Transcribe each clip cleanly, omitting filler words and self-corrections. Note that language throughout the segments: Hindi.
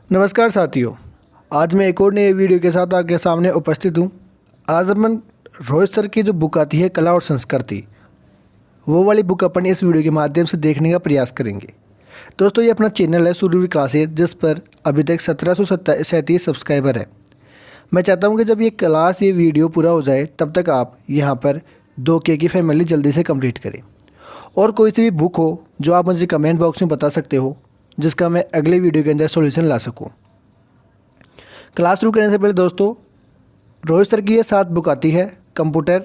नमस्कार साथियों, आज मैं एक और नए वीडियो के साथ आपके सामने उपस्थित हूँ। आज अपन रोहित सर की जो बुक आती है कला और संस्कृति, वो वाली बुक अपन इस वीडियो के माध्यम से देखने का प्रयास करेंगे। दोस्तों, ये अपना चैनल है सूर्यवीर क्लासेज, जिस पर अभी तक 1737 सब्सक्राइबर है। मैं चाहता हूँ कि जब ये वीडियो पूरा हो जाए तब तक आप यहाँ पर 2K की फैमिली जल्दी से कंप्लीट करें। और कोई सी भी बुक हो जो आप मुझे कमेंट बॉक्स में बता सकते हो, जिसका मैं अगले वीडियो के अंदर सॉल्यूशन ला सकूं। क्लास शुरू करने से पहले दोस्तों, रोहित सर की ये 7 बुक आती है: कंप्यूटर,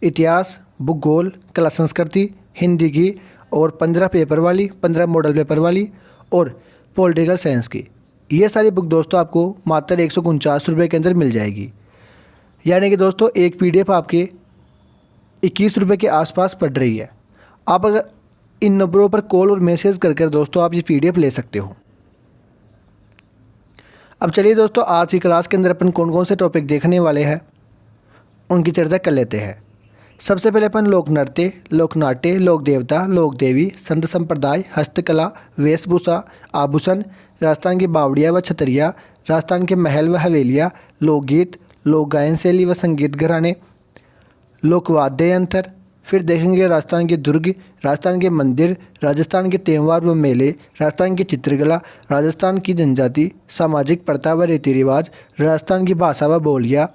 इतिहास, भूगोल, कला संस्कृति, हिंदी की, और 15 पेपर वाली, 15 मॉडल पेपर वाली, और पॉलिटिकल साइंस की। ये सारी बुक दोस्तों आपको मात्र 149 रुपये के अंदर मिल जाएगी। यानी कि दोस्तों एक PDF आपके 21 रुपये के आसपास पड़ रही है। आप अगर इन नंबरों पर कॉल और मैसेज कर दोस्तों आप ये PDF ले सकते हो। अब चलिए दोस्तों, आज की क्लास के अंदर अपन कौन कौन से टॉपिक देखने वाले हैं उनकी चर्चा कर लेते हैं। सबसे पहले अपन लोक नृत्य, लोक नाट्य, लोक देवता, लोक देवी, संत संप्रदाय, हस्तकला, वेशभूषा, आभूषण, राजस्थान की बावड़िया व छतरिया, राजस्थान के महल व हवेलियाँ, लोकगीत, लोक गायन शैली व संगीत घराने, लोकवाद्य यंत्र, फिर देखेंगे राजस्थान के दुर्ग, राजस्थान के मंदिर, राजस्थान के त्यौहार व मेले, राजस्थान की चित्रकला, राजस्थान की जनजाति, सामाजिक प्रथा व रीति रिवाज, राजस्थान की भाषा व बोलियाँ,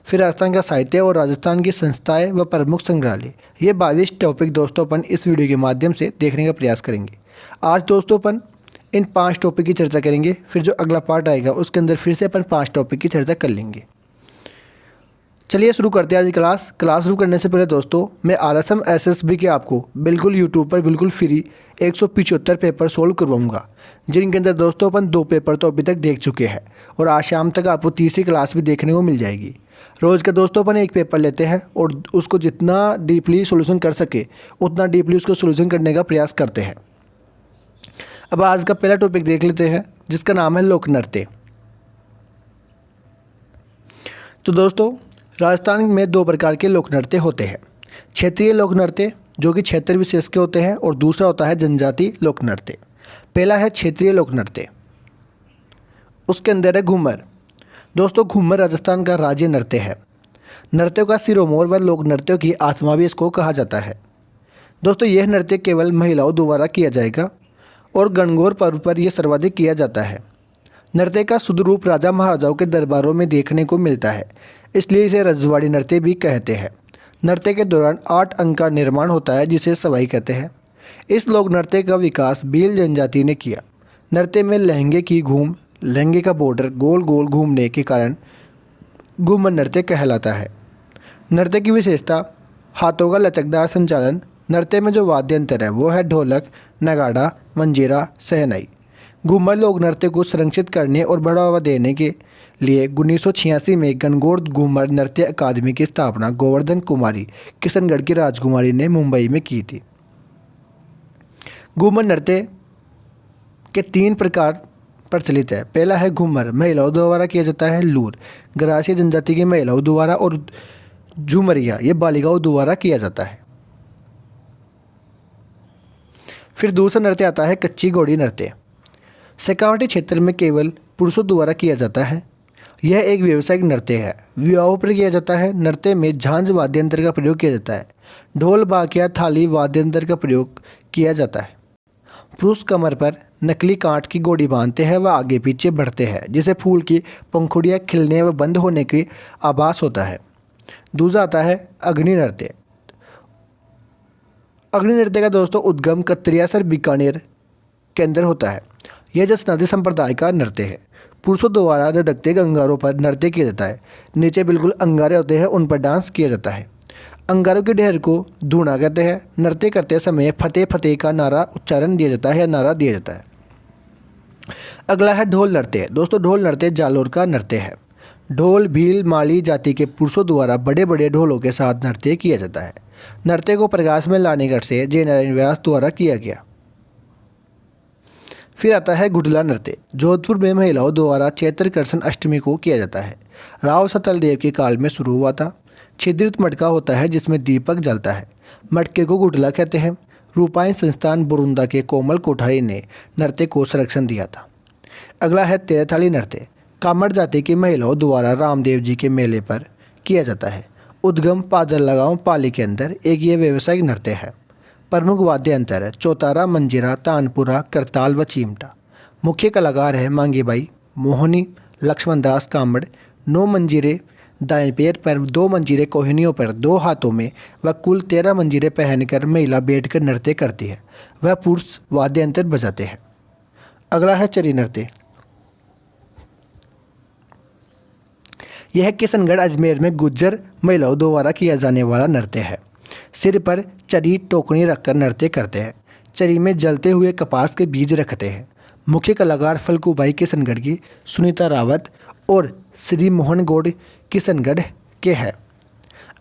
फिर राजस्थान का साहित्य और राजस्थान की संस्थाएं व प्रमुख संग्रहालय। ये 22 टॉपिक दोस्तों अपन इस वीडियो के माध्यम से देखने का प्रयास करेंगे। आज दोस्तों अपन इन 5 टॉपिक की चर्चा करेंगे, फिर जो अगला पार्ट आएगा उसके अंदर फिर से अपन 5 टॉपिक की चर्चा कर लेंगे। चलिए शुरू करते हैं आज की क्लास शुरू करने से पहले दोस्तों, मैं RSM SSB के आपको बिल्कुल यूट्यूब पर बिल्कुल फ्री 175 पेपर सोल्व करवाऊंगा, जिनके अंदर दोस्तों अपन 2 पेपर तो अभी तक देख चुके हैं, और आज शाम तक आपको तीसरी क्लास भी देखने को मिल जाएगी। रोज़ का दोस्तों अपन एक पेपर लेते हैं और उसको जितना डीपली सोल्यूशन कर सके उतना डीपली उसको सोल्यूशन करने का प्रयास करते हैं। अब आज का पहला टॉपिक देख लेते हैं, जिसका नाम है लोक नृत्य। तो दोस्तों, राजस्थान में 2 प्रकार के लोक नृत्य होते हैं: क्षेत्रीय लोक नृत्य, जो कि क्षेत्र विशेष के होते हैं, और दूसरा होता है जनजाति लोक नृत्य। पहला है क्षेत्रीय लोक नृत्य, उसके अंदर है घूमर। दोस्तों, घूमर राजस्थान का राज्य नृत्य है। नृत्यों का सिरोमोर व लोक नृत्यों की आत्मा भी इसको कहा जाता है। दोस्तों, यह नृत्य केवल महिलाओं द्वारा किया जाएगा और गणगौर पर्व पर यह सर्वाधिक किया जाता है। नृत्य का शुद्ध रूप राजा महाराजाओं के दरबारों में देखने को मिलता है, इसलिए इसे रजवाड़ी नृत्य भी कहते हैं। नृत्य के दौरान 8 अंग का निर्माण होता है, जिसे सवाई कहते हैं। इस लोक नृत्य का विकास भील जनजाति ने किया। नृत्य में लहंगे का बॉर्डर गोल गोल घूमने के कारण घूमर नृत्य कहलाता है। नृत्य की विशेषता: हाथों का लचकदार संचालन। नृत्य में जो वाद्य यंत्र है वो है ढोलक, नगाड़ा, मंजीरा, शहनाई। घूमर लोक नृत्य को संरक्षित करने और बढ़ावा देने के लिए 1986 में गणगौर घूमर नृत्य अकादमी की स्थापना गोवर्धन कुमारी, किशनगढ़ की राजकुमारी ने मुंबई में की थी। घूमर नृत्य के 3 प्रकार प्रचलित है। पहला है घूमर महिलाओं द्वारा किया जाता है, लूर गरासिया जनजाति की महिलाओं द्वारा, और झूमरिया ये बालिकाओं द्वारा किया जाता है। फिर दूसरा नृत्य आता है कच्ची घोड़ी नृत्य। शेखावटी क्षेत्र में केवल पुरुषों द्वारा किया जाता है। यह एक व्यावसायिक नृत्य है, विवाहों पर किया जाता है। नृत्य में झांझ वाद्य यंत्र का प्रयोग किया जाता है। ढोल, बाकिया, थाली वाद्य यंत्र का प्रयोग किया जाता है। पुरुष कमर पर नकली कांट की घोड़ी बांधते हैं व आगे पीछे बढ़ते हैं, जिसे फूल की पंखुड़ियाँ खिलने व बंद होने की आभास होता है। दूसरा आता है अग्नि नृत्य। अग्नि नृत्य का दोस्तों उद्गम कत्रियासर बीकानेर के अंदर होता है। यह जसनादी संप्रदाय का नृत्य है। पुरुषों द्वारा धधकते अंगारों पर नृत्य किया जाता है। नीचे बिल्कुल अंगारे होते हैं, उन पर डांस किया जाता है। अंगारों के ढेर को धूना कहते हैं। नृत्य करते समय फतेह फतेह का नारा उच्चारण दिया जाता है या नारा दिया जाता है। अगला है ढोल नृत्य। दोस्तों, ढोल नृत्य जालोर का नृत्य है। ढोल भील माली जाति के पुरुषों द्वारा बड़े बड़े ढोलों के साथ नृत्य किया जाता है। नृत्य को प्रकाश में लाने गढ़ से जय नारायण व्यास द्वारा किया गया। फिर आता है गुडला नृत्य। जोधपुर में महिलाओं द्वारा चैत्र कृष्ण अष्टमी को किया जाता है। राव सतल देव के काल में शुरू हुआ था। छिद्रित मटका होता है जिसमें दीपक जलता है। मटके को गुडला कहते हैं। रूपायन संस्थान बुरुंदा के कोमल कोठारी ने नृत्य को संरक्षण दिया था। अगला है तेरथाली नृत्य। कामड़ जाति की महिलाओं द्वारा रामदेव जी के मेले पर किया जाता है। उद्गम पादर लगाओ पाली के अंदर एक ये व्यावसायिक नृत्य है। प्रमुख वाद्य यंत्र है चौतारा, मंजीरा, तानपुरा, करताल व चिमटा। मुख्य कलाकार है मांगीबाई, मोहनी, लक्ष्मण दास कामड़। 9 मंजीरे दाएं पैर पर, 2 मंजीरे कोहनियों पर, 2 हाथों में व कुल 13 मंजीरे पहनकर महिला बैठकर नृत्य करती है। वह पुरुष वाद्य यंत्र बजाते हैं। अगला है चरी नृत्य। यह किशनगढ़ अजमेर में गुज्जर महिलाओं द्वारा किया जाने वाला नृत्य है। सिर पर चरी टोकनी रखकर नृत्य करते हैं। चरी में जलते हुए कपास के बीज रखते हैं। मुख्य कलाकार फल्गुबाई किशनगढ़ की, सुनीता रावत और श्री मोहन गौड़ किशनगढ़ के हैं।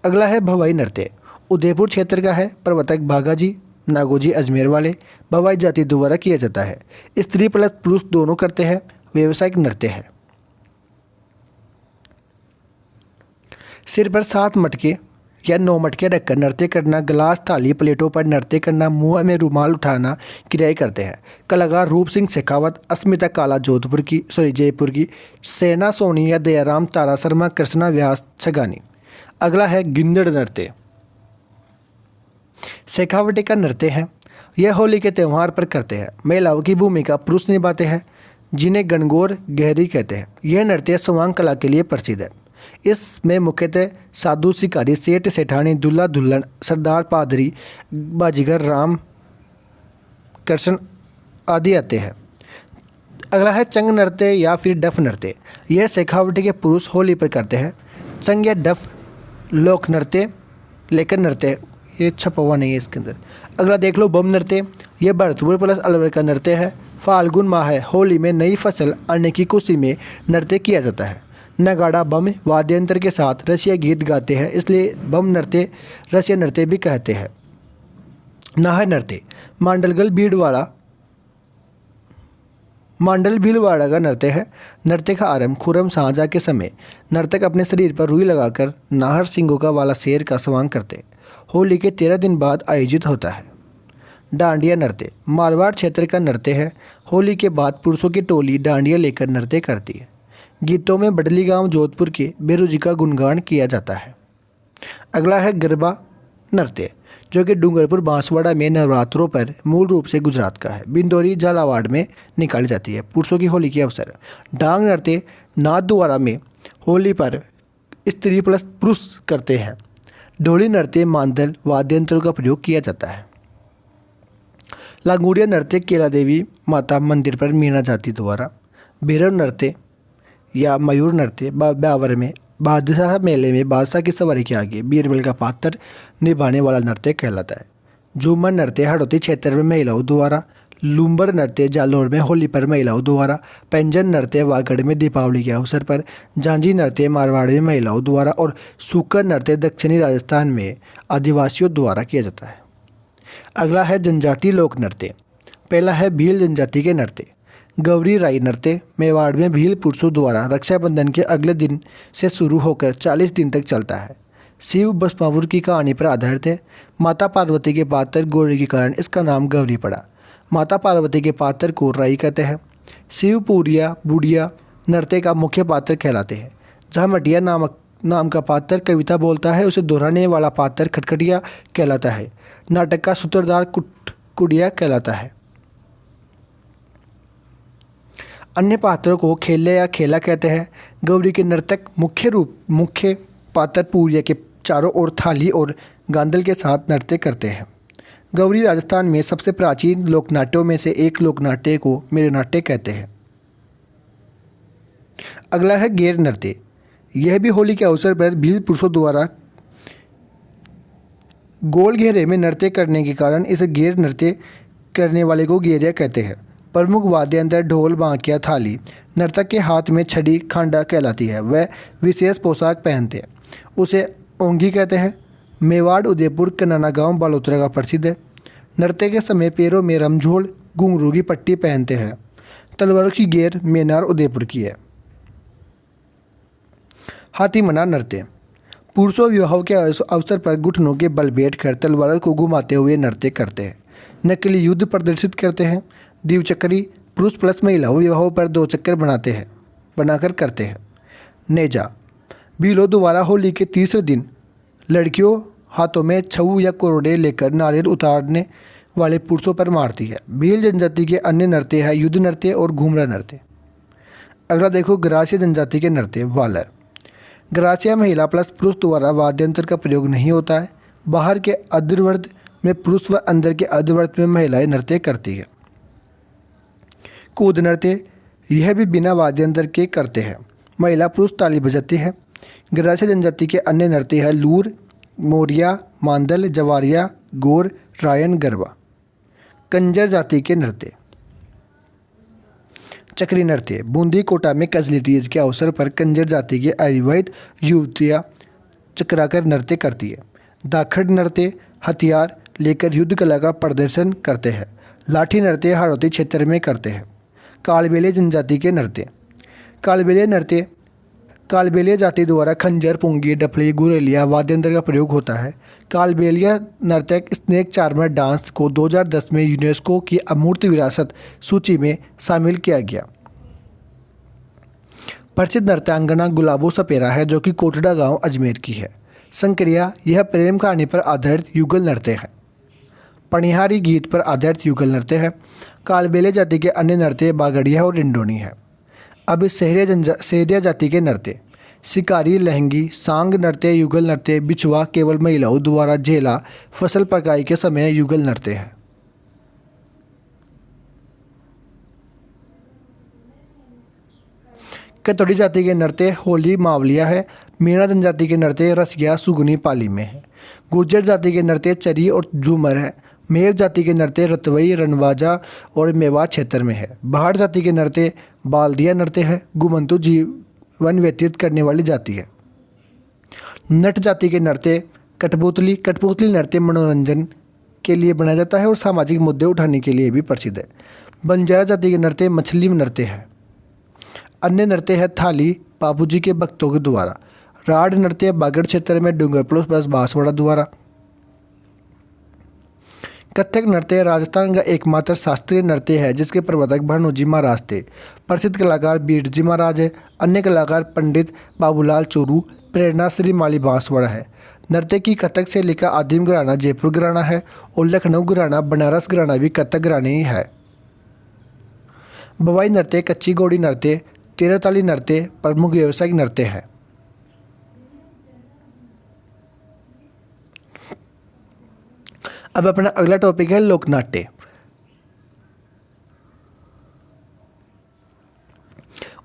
अगला है भवाई नृत्य। उदयपुर क्षेत्र का है। प्रवर्तक भागाजी नागोजी अजमेर वाले। भवाई जाति द्वारा किया जाता है। स्त्री प्लस पुरुष दोनों करते हैं। व्यावसायिक नृत्य है। सिर पर 7 मटके या 9 मटके रखकर नृत्य करना, गिलास थाली प्लेटों पर नृत्य करना, मुंह में रुमाल उठाना क्रियाएं करते हैं। कलाकार रूप सिंह शेखावत, अस्मिता काला जयपुर की, सेना सोनी या दयाराम, तारा शर्मा, कृष्णा व्यास छगानी। अगला है गिंदड़ नृत्य। शेखावटी का नृत्य है। यह होली के त्यौहार पर करते हैं। महिलाओं की भूमिका पुरुष निभाते हैं, जिन्हें गणगौर गहरी कहते हैं। यह नृत्य स्वांग कला के लिए प्रसिद्ध है। इसमें मुख्यतः साधु, शिकारी, सेठ सेठानी, दूल्हा दुल्हन, सरदार, पादरी, बाजीगर, राम कृष्ण आदि आते हैं। अगला है चंग नृत्य या फिर डफ नृत्य। यह शेखावटी के पुरुष होली पर करते हैं। चंग या डफ लोक नृत्य लेकर नृत्य, ये छपा हुआ नहीं है इसके अंदर। अगला देख लो बम नृत्य। यह भरतपुर प्लस अलवर का नृत्य है। फाल्गुन माह है, होली में नई फसल आने की खुशी में नृत्य किया जाता है। नगाड़ा बम वाद्य यंत्र के साथ रसिया गीत गाते हैं, इसलिए बम नृत्य रसिया नृत्य भी कहते हैं। नाहर नृत्य। मांडल भीलवाड़ा का नृत्य है। नृत्य का आरंभ खुर्रम शाहजहाँ के समय नर्तक अपने शरीर पर रुई लगाकर नाहर सिंगों का वाला शेर का स्वांग करते होली के 13 दिन बाद आयोजित होता है। डांडिया नृत्य मारवाड़ क्षेत्र का नृत्य है। होली के बाद पुरुषों की टोली डांडिया लेकर नृत्य करती है। गीतों में बडली गांव जोधपुर के बेरू जी का गुणगान किया जाता है। अगला है गरबा नृत्य, जो कि डूंगरपुर बांसवाड़ा में नवरात्रों पर मूल रूप से गुजरात का है। बिंदौरी झालावाड़ में निकाली जाती है पुरुषों की होली के अवसर। डांग नृत्य नाथद्वारा में होली पर स्त्री प्लस पुरुष करते हैं। ढोली नृत्य मांदल वाद्य यंत्रों का प्रयोग किया जाता है। लांगुड़िया नृत्य केला देवी माता मंदिर पर मीणा जाति द्वारा। भैरव नृत्य या मयूर नृत्य ब्यावर में बादशाह मेले में बादशाह की सवारी के आगे बीरबल का पात्र निभाने वाला नृत्य कहलाता है। झूमर नृत्य हड़ौती क्षेत्र में महिलाओं द्वारा। लूम्बर नृत्य जालौर में होली पर महिलाओं द्वारा। पैंजन नृत्य वागड़ में दीपावली के अवसर पर। झांझी नृत्य मारवाड़ में महिलाओं द्वारा। और सूकर नृत्य दक्षिणी राजस्थान में आदिवासियों द्वारा किया जाता है। अगला है जनजाति लोक नृत्य। पहला है भील जनजाति के नृत्य। गौरी राई नृत्य मेवाड़ में भील पुरुषों द्वारा रक्षाबंधन के अगले दिन से शुरू होकर 40 दिन तक चलता है। शिव भस्मासुर की कहानी पर आधारित है। माता पार्वती के पात्र गौरी के कारण इसका नाम गौरी पड़ा। माता पार्वती के पात्र को राई कहते हैं। शिव पूरिया बुढ़िया नृत्य का मुख्य पात्र कहलाते हैं। जहाँ मटिया नाम का पात्र कविता बोलता है, उसे दोहराने वाला पात्र खटखटिया कहलाता है। नाटक का सूत्रधार कुड़िया कहलाता है। अन्य पात्रों को खेले या खेला कहते हैं। गौरी के नर्तक मुख्य पात्र पूरिया के चारों ओर थाली और गांदल के साथ नृत्य करते हैं। गौरी राजस्थान में सबसे प्राचीन लोकनाट्यों में से एक लोकनाट्य को मेरे नाट्य कहते हैं। अगला है गेर नृत्य। यह भी होली के अवसर पर भील पुरुषों द्वारा गोल घेरे में नृत्य करने के कारण इसे गेर नृत्य करने वाले को गेरिया कहते हैं। प्रमुख वाद्य यंत्र ढोल, बांकिया, थाली। नर्तक के हाथ में छड़ी खांडा कहलाती है। वह विशेष पोशाक पहनते हैं, उसे ओंगी कहते हैं। मेवाड़, उदयपुर, कन्ना गांव बालोतरा का प्रसिद्ध है। नृत्य के समय पैरों में रमझोल घुंघरू की पट्टी पहनते हैं। तलवारों की गेर मेनार उदयपुर की है। हाथी मना नृत्य पुरुषों विवाहों के अवसर पर घुटनों के बल बैठकर तलवारों को घुमाते हुए नृत्य करते हैं। नकली युद्ध प्रदर्शित करते हैं। दीवचक्री पुरुष प्लस महिला विवाहों पर 2 चक्कर बनाकर करते हैं। नेजा, बीलो दोबारा होली के तीसरे दिन लड़कियों हाथों में छऊ या कोरडे लेकर नारियल उतारने वाले पुरुषों पर मारती है। भील जनजाति के अन्य नृत्य है युद्ध नृत्य और घूमरा नृत्य। अगला देखो ग्रासिया जनजाति के नृत्य वालर। ग्रासिया महिला प्लस पुरुष द्वारा वाद्य यंत्र का प्रयोग नहीं होता है। बाहर के अर्धवर्त में पुरुष व अंदर के अर्धवर्त में महिलाएं नृत्य करती है। कूद नृत्य, यह भी बिना वाद्य यंत्र के करते हैं। महिला पुरुष ताली बजाते हैं। ग्रासिया जनजाति के अन्य नृत्य है लूर, मोरिया, मांदल, जवारिया, गोर, रायन, गरबा। कंजर जाति के नृत्य। चक्री नृत्य, बूंदी कोटा में कजली तीज के अवसर पर कंजर जाति की अविवाहित युवतियाँ चक्राकर नृत्य करती है। दाखड़ नृत्य, हथियार लेकर युद्ध कला का प्रदर्शन करते हैं। लाठी नृत्य हाड़ौती क्षेत्र में करते हैं। कालबेलिया जनजाति के नृत्य। कालबेलिया जाति द्वारा खंजर, पुंगी, डफली, गुरेलिया वाद्य यंत्र का प्रयोग होता है। कालबेलिया नर्तक स्नेक चार्मर डांस को 2010 में यूनेस्को की अमूर्त विरासत सूची में शामिल किया गया। प्रसिद्ध नृत्यांगना गुलाबो सपेरा है जो कि कोटड़ा गांव अजमेर की है। संक्रिया, यह प्रेम कहानी पर आधारित युगल नृत्य है। पणिहारी गीत पर आधारित युगल नृत्य है। कालबेलिया जाति के अन्य नृत्य बागड़िया और इंडोनी है। अब सहरिया जाति के नृत्य। शिकारी, लहंगी, सांग नृत्य, युगल नृत्य, बिछुआ केवल महिलाओं द्वारा झेला फसल पकाई के समय युगल नृत्य है। कतोड़ी जाति के नृत्य होली मावलिया है। मीणा जनजाति के नृत्य रसिया सुगुनी पाली में है। गुर्जर जाति के नृत्य चरी और झूमर है। मेव जाति के नृत्य रतवई, रनवाजा और मेवात क्षेत्र में है। बाहर जाति के नृत्य बाल्दिया नृत्य है। गुमंतु जीवन व्यतीत करने वाली जाति है। नट जाति के नृत्य कठपुतली नृत्य मनोरंजन के लिए बनाया जाता है और सामाजिक मुद्दे उठाने के लिए भी प्रसिद्ध है। बंजारा जाति के नृत्य मछली नृत्य है। अन्य नृत्य है थाली, बापूजी के भक्तों के द्वारा। राड नृत्य बागड़ क्षेत्र में डूंगरपुर प्लस बांसवाड़ा द्वारा। कथक नृत्य राजस्थान का एकमात्र शास्त्रीय नृत्य है जिसके प्रवर्तक भानोजी महाराज थे। प्रसिद्ध कलाकार बीरजी महाराज है। अन्य कलाकार पंडित बाबूलाल चोरू, प्रेरणा श्री माली बांसवाड़ा है। नृत्य की कथक से लेकर आदिम घराना जयपुर घराना है और लखनऊ घराना, बनारस घराना भी कथक घराने ही है। बवाई नृत्य, कच्ची घोड़ी नृत्य, तेरहताली नृत्य प्रमुख व्यावसायिक नृत्य है। अब अपना अगला टॉपिक है लोकनाट्य।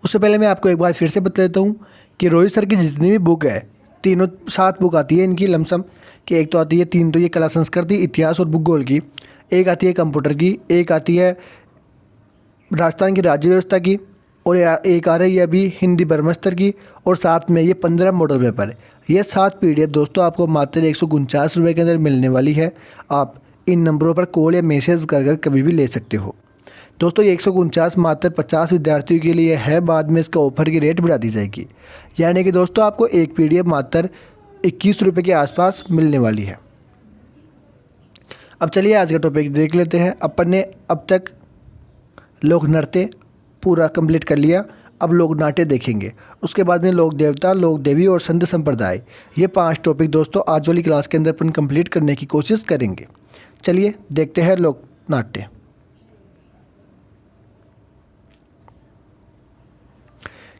उससे पहले मैं आपको एक बार फिर से बता देता हूँ कि रोहित सर की जितनी भी बुक है, तीनों 7 बुक आती है इनकी लमसम, कि एक तो आती है 3 तो ये कला संस्कृति, इतिहास और भूगोल की, एक आती है कंप्यूटर की, एक आती है राजस्थान की राज्य व्यवस्था की, और एक आ रही है अभी हिंदी ब्रह्मस्तर की, और साथ में ये 15 मॉडल पेपर है। ये 7 PDF दोस्तों आपको मात्र 149 रुपये के अंदर मिलने वाली है। आप इन नंबरों पर कॉल या मैसेज कर कभी भी ले सकते हो। दोस्तों ये 149 मात्र 50 विद्यार्थियों के लिए है, बाद में इसका ऑफर की रेट बढ़ा दी जाएगी। यानी कि दोस्तों आपको एक PDF मात्र 21 रुपये के आसपास मिलने वाली है। अब चलिए आज का टॉपिक देख लेते हैं। अपन ने अब तक लोक नृत्य पूरा कंप्लीट कर लिया, अब लोक नाट्य देखेंगे। उसके बाद में लोक देवता, लोक देवी और संत संप्रदाय, ये 5 टॉपिक दोस्तों आज वाली क्लास के अंदर अपन कंप्लीट करने की कोशिश करेंगे। चलिए देखते हैं लोक नाट्य।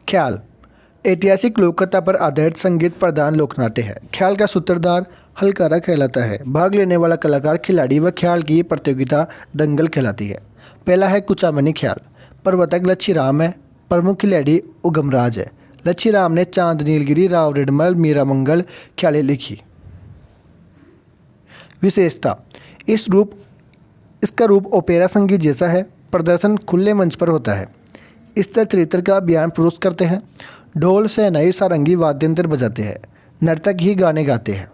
ख्याल ऐतिहासिक लोककथा पर आधारित संगीत प्रधान लोकनाट्य है। ख्याल का सूत्रधार हलकारा कहलाता है। भाग लेने वाला कलाकार खिलाड़ी व ख्याल की प्रतियोगिता दंगल कहलाती है। पहला है कुचामनी ख्याल। प्रवर्तक लच्छी राम है। प्रमुख खिलाड़ी उगमराज है। लच्छी राम ने चांद नीलगिरी, राव रिडमल, मीरा मंगल ख्यालें लिखी। विशेषता, इसका रूप ओपेरा संगीत जैसा है। प्रदर्शन खुले मंच पर होता है। स्तर चरित्र का बयान पुरुष करते हैं। ढोल, शहनाई, सारंगी वाद्य यंत्र बजाते हैं। नर्तक ही गाने गाते हैं।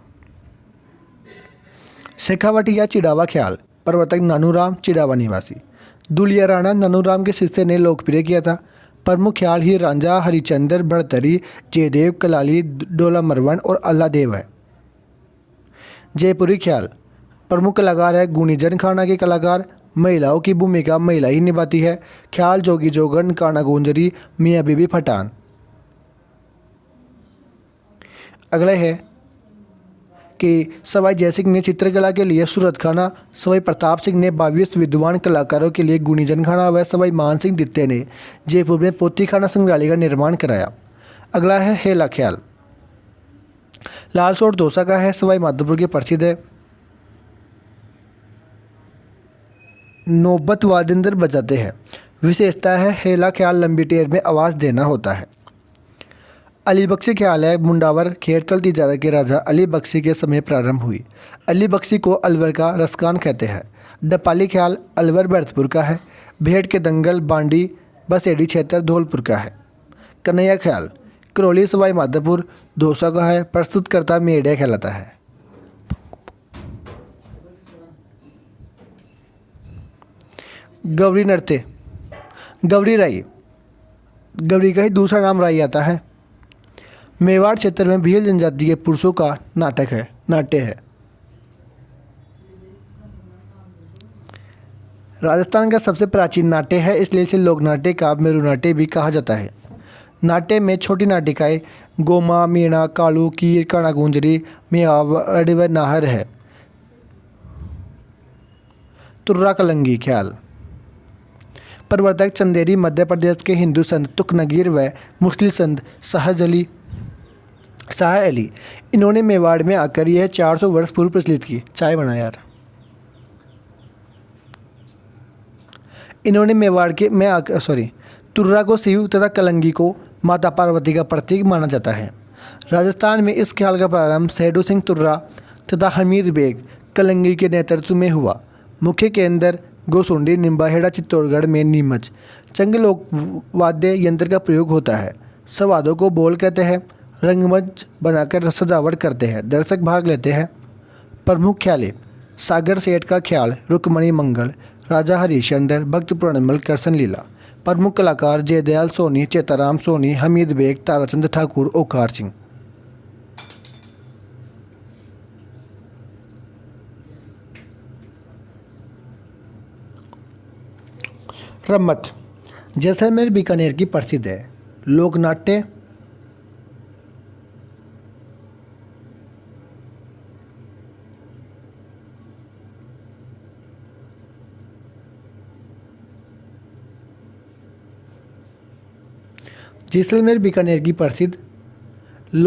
शेखावटी या चिड़ावा ख्याल। प्रवर्तक नानूराम, चिड़ावा निवासी। दुलिया राणा नानूराम के शिष्य ने लोकप्रिय किया था। प्रमुख ख्याल ही रांझा, हरिचंद्र, भड़तरी, जयदेव, कलाली, डोला मरवन और अल्लादेव है। जयपुरी ख्याल। प्रमुख कलाकार है गुणीजन खाना के कलाकार महिलाओं की भूमिका महिला ही निभाती है। ख्याल जोगी जोगन, काना गुंजरी, मियाँ बीबी पठान। अगला है कि सवाई जयसिंह ने चित्रकला के लिए सूरत खाना, सवाई प्रताप सिंह ने 22 विद्वान कलाकारों के लिए गुणीजन खाना व सवाई मान सिंह द्वितीय ने जयपुर में पोती खाना संग्रहालय का निर्माण कराया। अगला है हेला ख्याल। लालसोट दौसा का है, सवाई माधोपुर के प्रसिद्ध है। नौबत वादिंदर बजाते हैं। विशेषता है हेला ख्याल लंबी टेर में आवाज़ देना होता है। अली बख्शी ख्याल है मुंडावर खेरतल तिजारा के राजा अली बख्शी के समय प्रारंभ हुई। अली बख्शी को अलवर का रसकान कहते हैं। डपाली ख्याल अलवर भरतपुर का है। भेड़ के दंगल बांडी बसेड़ी क्षेत्र धौलपुर का है। कन्हैया ख्याल करौली सवाई माधोपुर दौसा का है। प्रस्तुतकर्ता मेड़िया कहलाता है। गौरी नृत्य। गौरी राई, गौरी का ही दूसरा नाम राई आता है। मेवाड़ क्षेत्र में भील जनजाति के पुरुषों का नाट्य है। राजस्थान का सबसे प्राचीन नाट्य है, इसलिए इसे लोक नाट्य का मेरु नाट्य भी कहा जाता है। नाट्य में छोटी नाटिकाएं गोमा, मीणा, कालू, कीर, काना गुंजरी, मियावाड़ी व नाहर है। तुर्रा कलंगी ख्याल। प्रवर्तक चंदेरी मध्य प्रदेश के हिंदू संत तुकनगीर व मुस्लिम संत शाह अली। इन्होंने मेवाड़ में आकर यह 400 वर्ष पूर्व प्रचलित की। चाय बना यार। इन्होंने मेवाड़ के तुर्रा को शिव तथा कलंगी को माता पार्वती का प्रतीक माना जाता है। राजस्थान में इस ख्याल का प्रारंभ सैडू सिंह तुर्रा तथा हमीद बेग कलंगी के नेतृत्व में हुआ। मुख्य केंद्र गोसुंडी, निम्बाहेड़ा, चित्तौड़गढ़ में नीमच। चंग लोक वाद्य यंत्र का प्रयोग होता है। संवादों को बोल कहते हैं। रंगमंच बनाकर सजावट करते हैं। दर्शक भाग लेते हैं। प्रमुख ख्याले सागर सेठ का ख्याल, रुक्मणी मंगल, राजा हरिश्चंद्र, भक्त प्रणमल, कृष्ण लीला। प्रमुख कलाकार जयदयाल सोनी, चेताराम सोनी, हमीद बेग, ताराचंद ठाकुर, ओकार सिंह। रम्मत जैसलमेर बीकानेर की प्रसिद्ध है। लोक नाट्य। जैसलमेर बीकानेर की प्रसिद्ध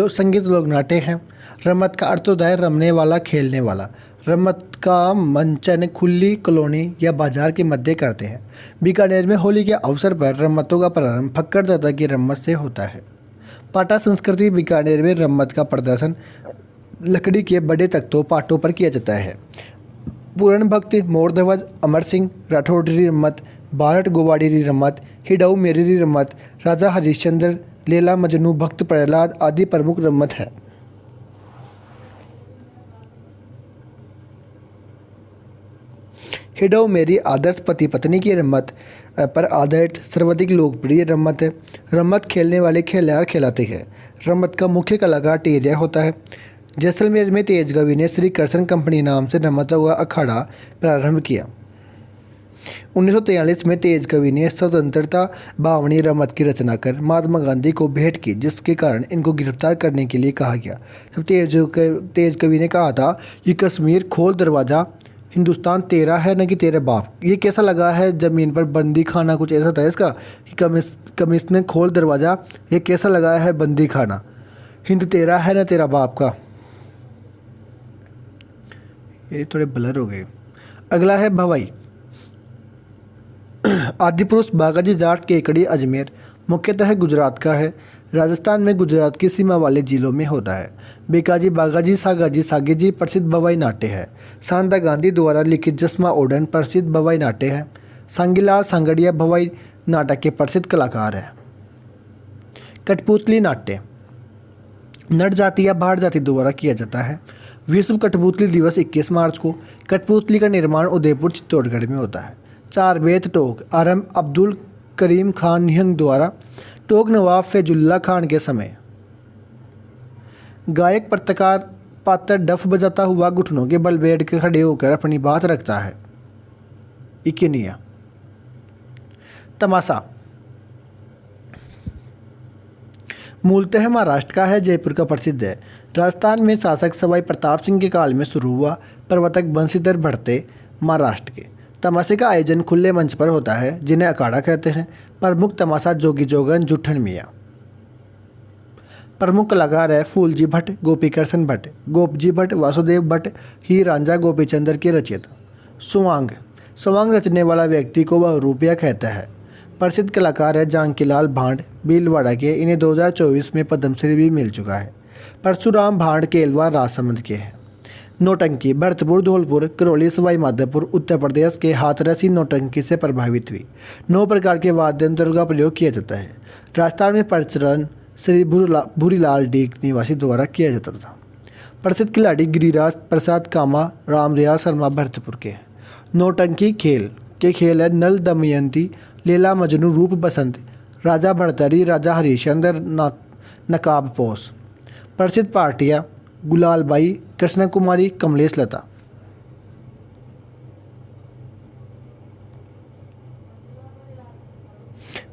संगीत लोक नाट्य है। रम्मत का अर्थ होता है रमने वाला, खेलने वाला। रम्मत का मंचन खुली कॉलोनी या बाजार के मध्य करते हैं। बीकानेर में होली के अवसर पर रम्मतों का प्रारंभ फक्कड़ दादा की रम्मत से होता है। पाटा संस्कृति बीकानेर में रम्मत का प्रदर्शन लकड़ी के बड़े तख्तों पाटों पर किया जाता है। पूर्ण भक्त, मोरध्वज, अमर सिंह राठौड़ी रम्मत, बारट गोवाड़ी रम्मत, हिडऊ मेरी रम्मत, राजा हरिश्चंद्र, लेला मजनू, भक्त प्रहलाद आदि प्रमुख रम्मत है। हिडऊ मेरी आदर्श पति पत्नी की रम्मत पर आधारित सर्वाधिक लोकप्रिय रम्मत है। रम्मत खेलने वाले खिलाड़ खिलाते हैं। रम्मत का मुख्य कलाकार टेरिया होता है। जैसलमेर में तेजगवी ने श्री कृष्ण कंपनी नाम से रम्मतों का अखाड़ा प्रारंभ किया। 1943 में तेजगवी ने स्वतंत्रता भावनी रम्मत की रचना कर महात्मा गांधी को भेंट की, जिसके कारण इनको गिरफ्तार करने के लिए कहा गया। तब तेजगवी ने कहा था कि कश्मीर खोल दरवाज़ा, हिंदुस्तान तेरा है न कि तेरे बाप। ये कैसा लगा है ज़मीन पर बंदी खाना, कुछ ऐसा था इसका कि कमीज में खोल दरवाज़ा, ये कैसा लगा है बंदी खाना, हिंद तेरा है न तेरा बाप का। ये थोड़े ब्लर हो गए। अगला है भवाई। आदिपुरुष बागाजी जाट केकड़ी अजमेर मुख्यतः गुजरात का है। राजस्थान में गुजरात की सीमा वाले जिलों में होता है। बेकाजी बागाजी सागाजी सागेजी प्रसिद्ध भवाई नाट्य है। सांता गांधी द्वारा लिखित जस्मा ओडन प्रसिद्ध भवाई नाट्य है। सांगीलाल सांगड़िया भवाई नाटक के प्रसिद्ध कलाकार हैं। कठपुतली नाट्य नट जाति या भाट जाति द्वारा किया जाता है। विश्व कठपुतली दिवस 21 मार्च को। कठपुतली का निर्माण उदयपुर चित्तौड़गढ़ में होता है। चार बेत टोक आरंभ अब्दुल करीम खान निहंग द्वारा। टोक नवाब फैजुल्ला खान के समय। गायक पत्रकार पात्र डफ बजाता हुआ घुटनों के बल बैठ के खड़े होकर अपनी बात रखता है। इकिनिया। तमाशा मूलतः महाराष्ट्र का है, जयपुर का प्रसिद्ध है। राजस्थान में शासक सवाई प्रताप सिंह के काल में शुरू हुआ। प्रवर्तक बंशीधर भट्टे महाराष्ट्र के। तमाशे का आयोजन खुले मंच पर होता है, जिन्हें अखाड़ा कहते हैं। प्रमुख तमाशा जोगी जोगन जुट्ठन मियाँ। प्रमुख कलाकार है फूलजी भट्ट, गोपीकृष्ण भट्ट, गोपजी भट्ट, वासुदेव भट्ट, ही रांझा गोपीचंद्र के रचयिता। सुवांग सुवांग रचने वाला व्यक्ति को वह रुपया कहता है। प्रसिद्ध कलाकार है जानकीलाल भांड, भीलवाड़ा के। इन्हें 2024 में पद्मश्री भी मिल चुका है। परशुराम भांड केलवा राजसमंद के हैं। नौटंकी भरतपुर, धौलपुर, करौली, सवाई माधोपुर उत्तर प्रदेश के हाथरसी नौटंकी से प्रभावित हुई। 9 प्रकार के वाद्य यंत्रों का प्रयोग किया जाता है। राजस्थान में प्रचलन श्री भूरीलाल डीक निवासी द्वारा किया जाता था। प्रसिद्ध खिलाड़ी गिरिराज प्रसाद कामा, रामदयाल शर्मा भरतपुर के। नौटंकी खेल के खेल है नल दमयंती, लैला मजनू, रूप बसंत, राजा भरतरी, राजा हरिश्चंद्र, नकाब पोस। प्रसिद्ध पार्टियाँ गुलालबाई, कृष्ण कुमारी, कमलेश लता।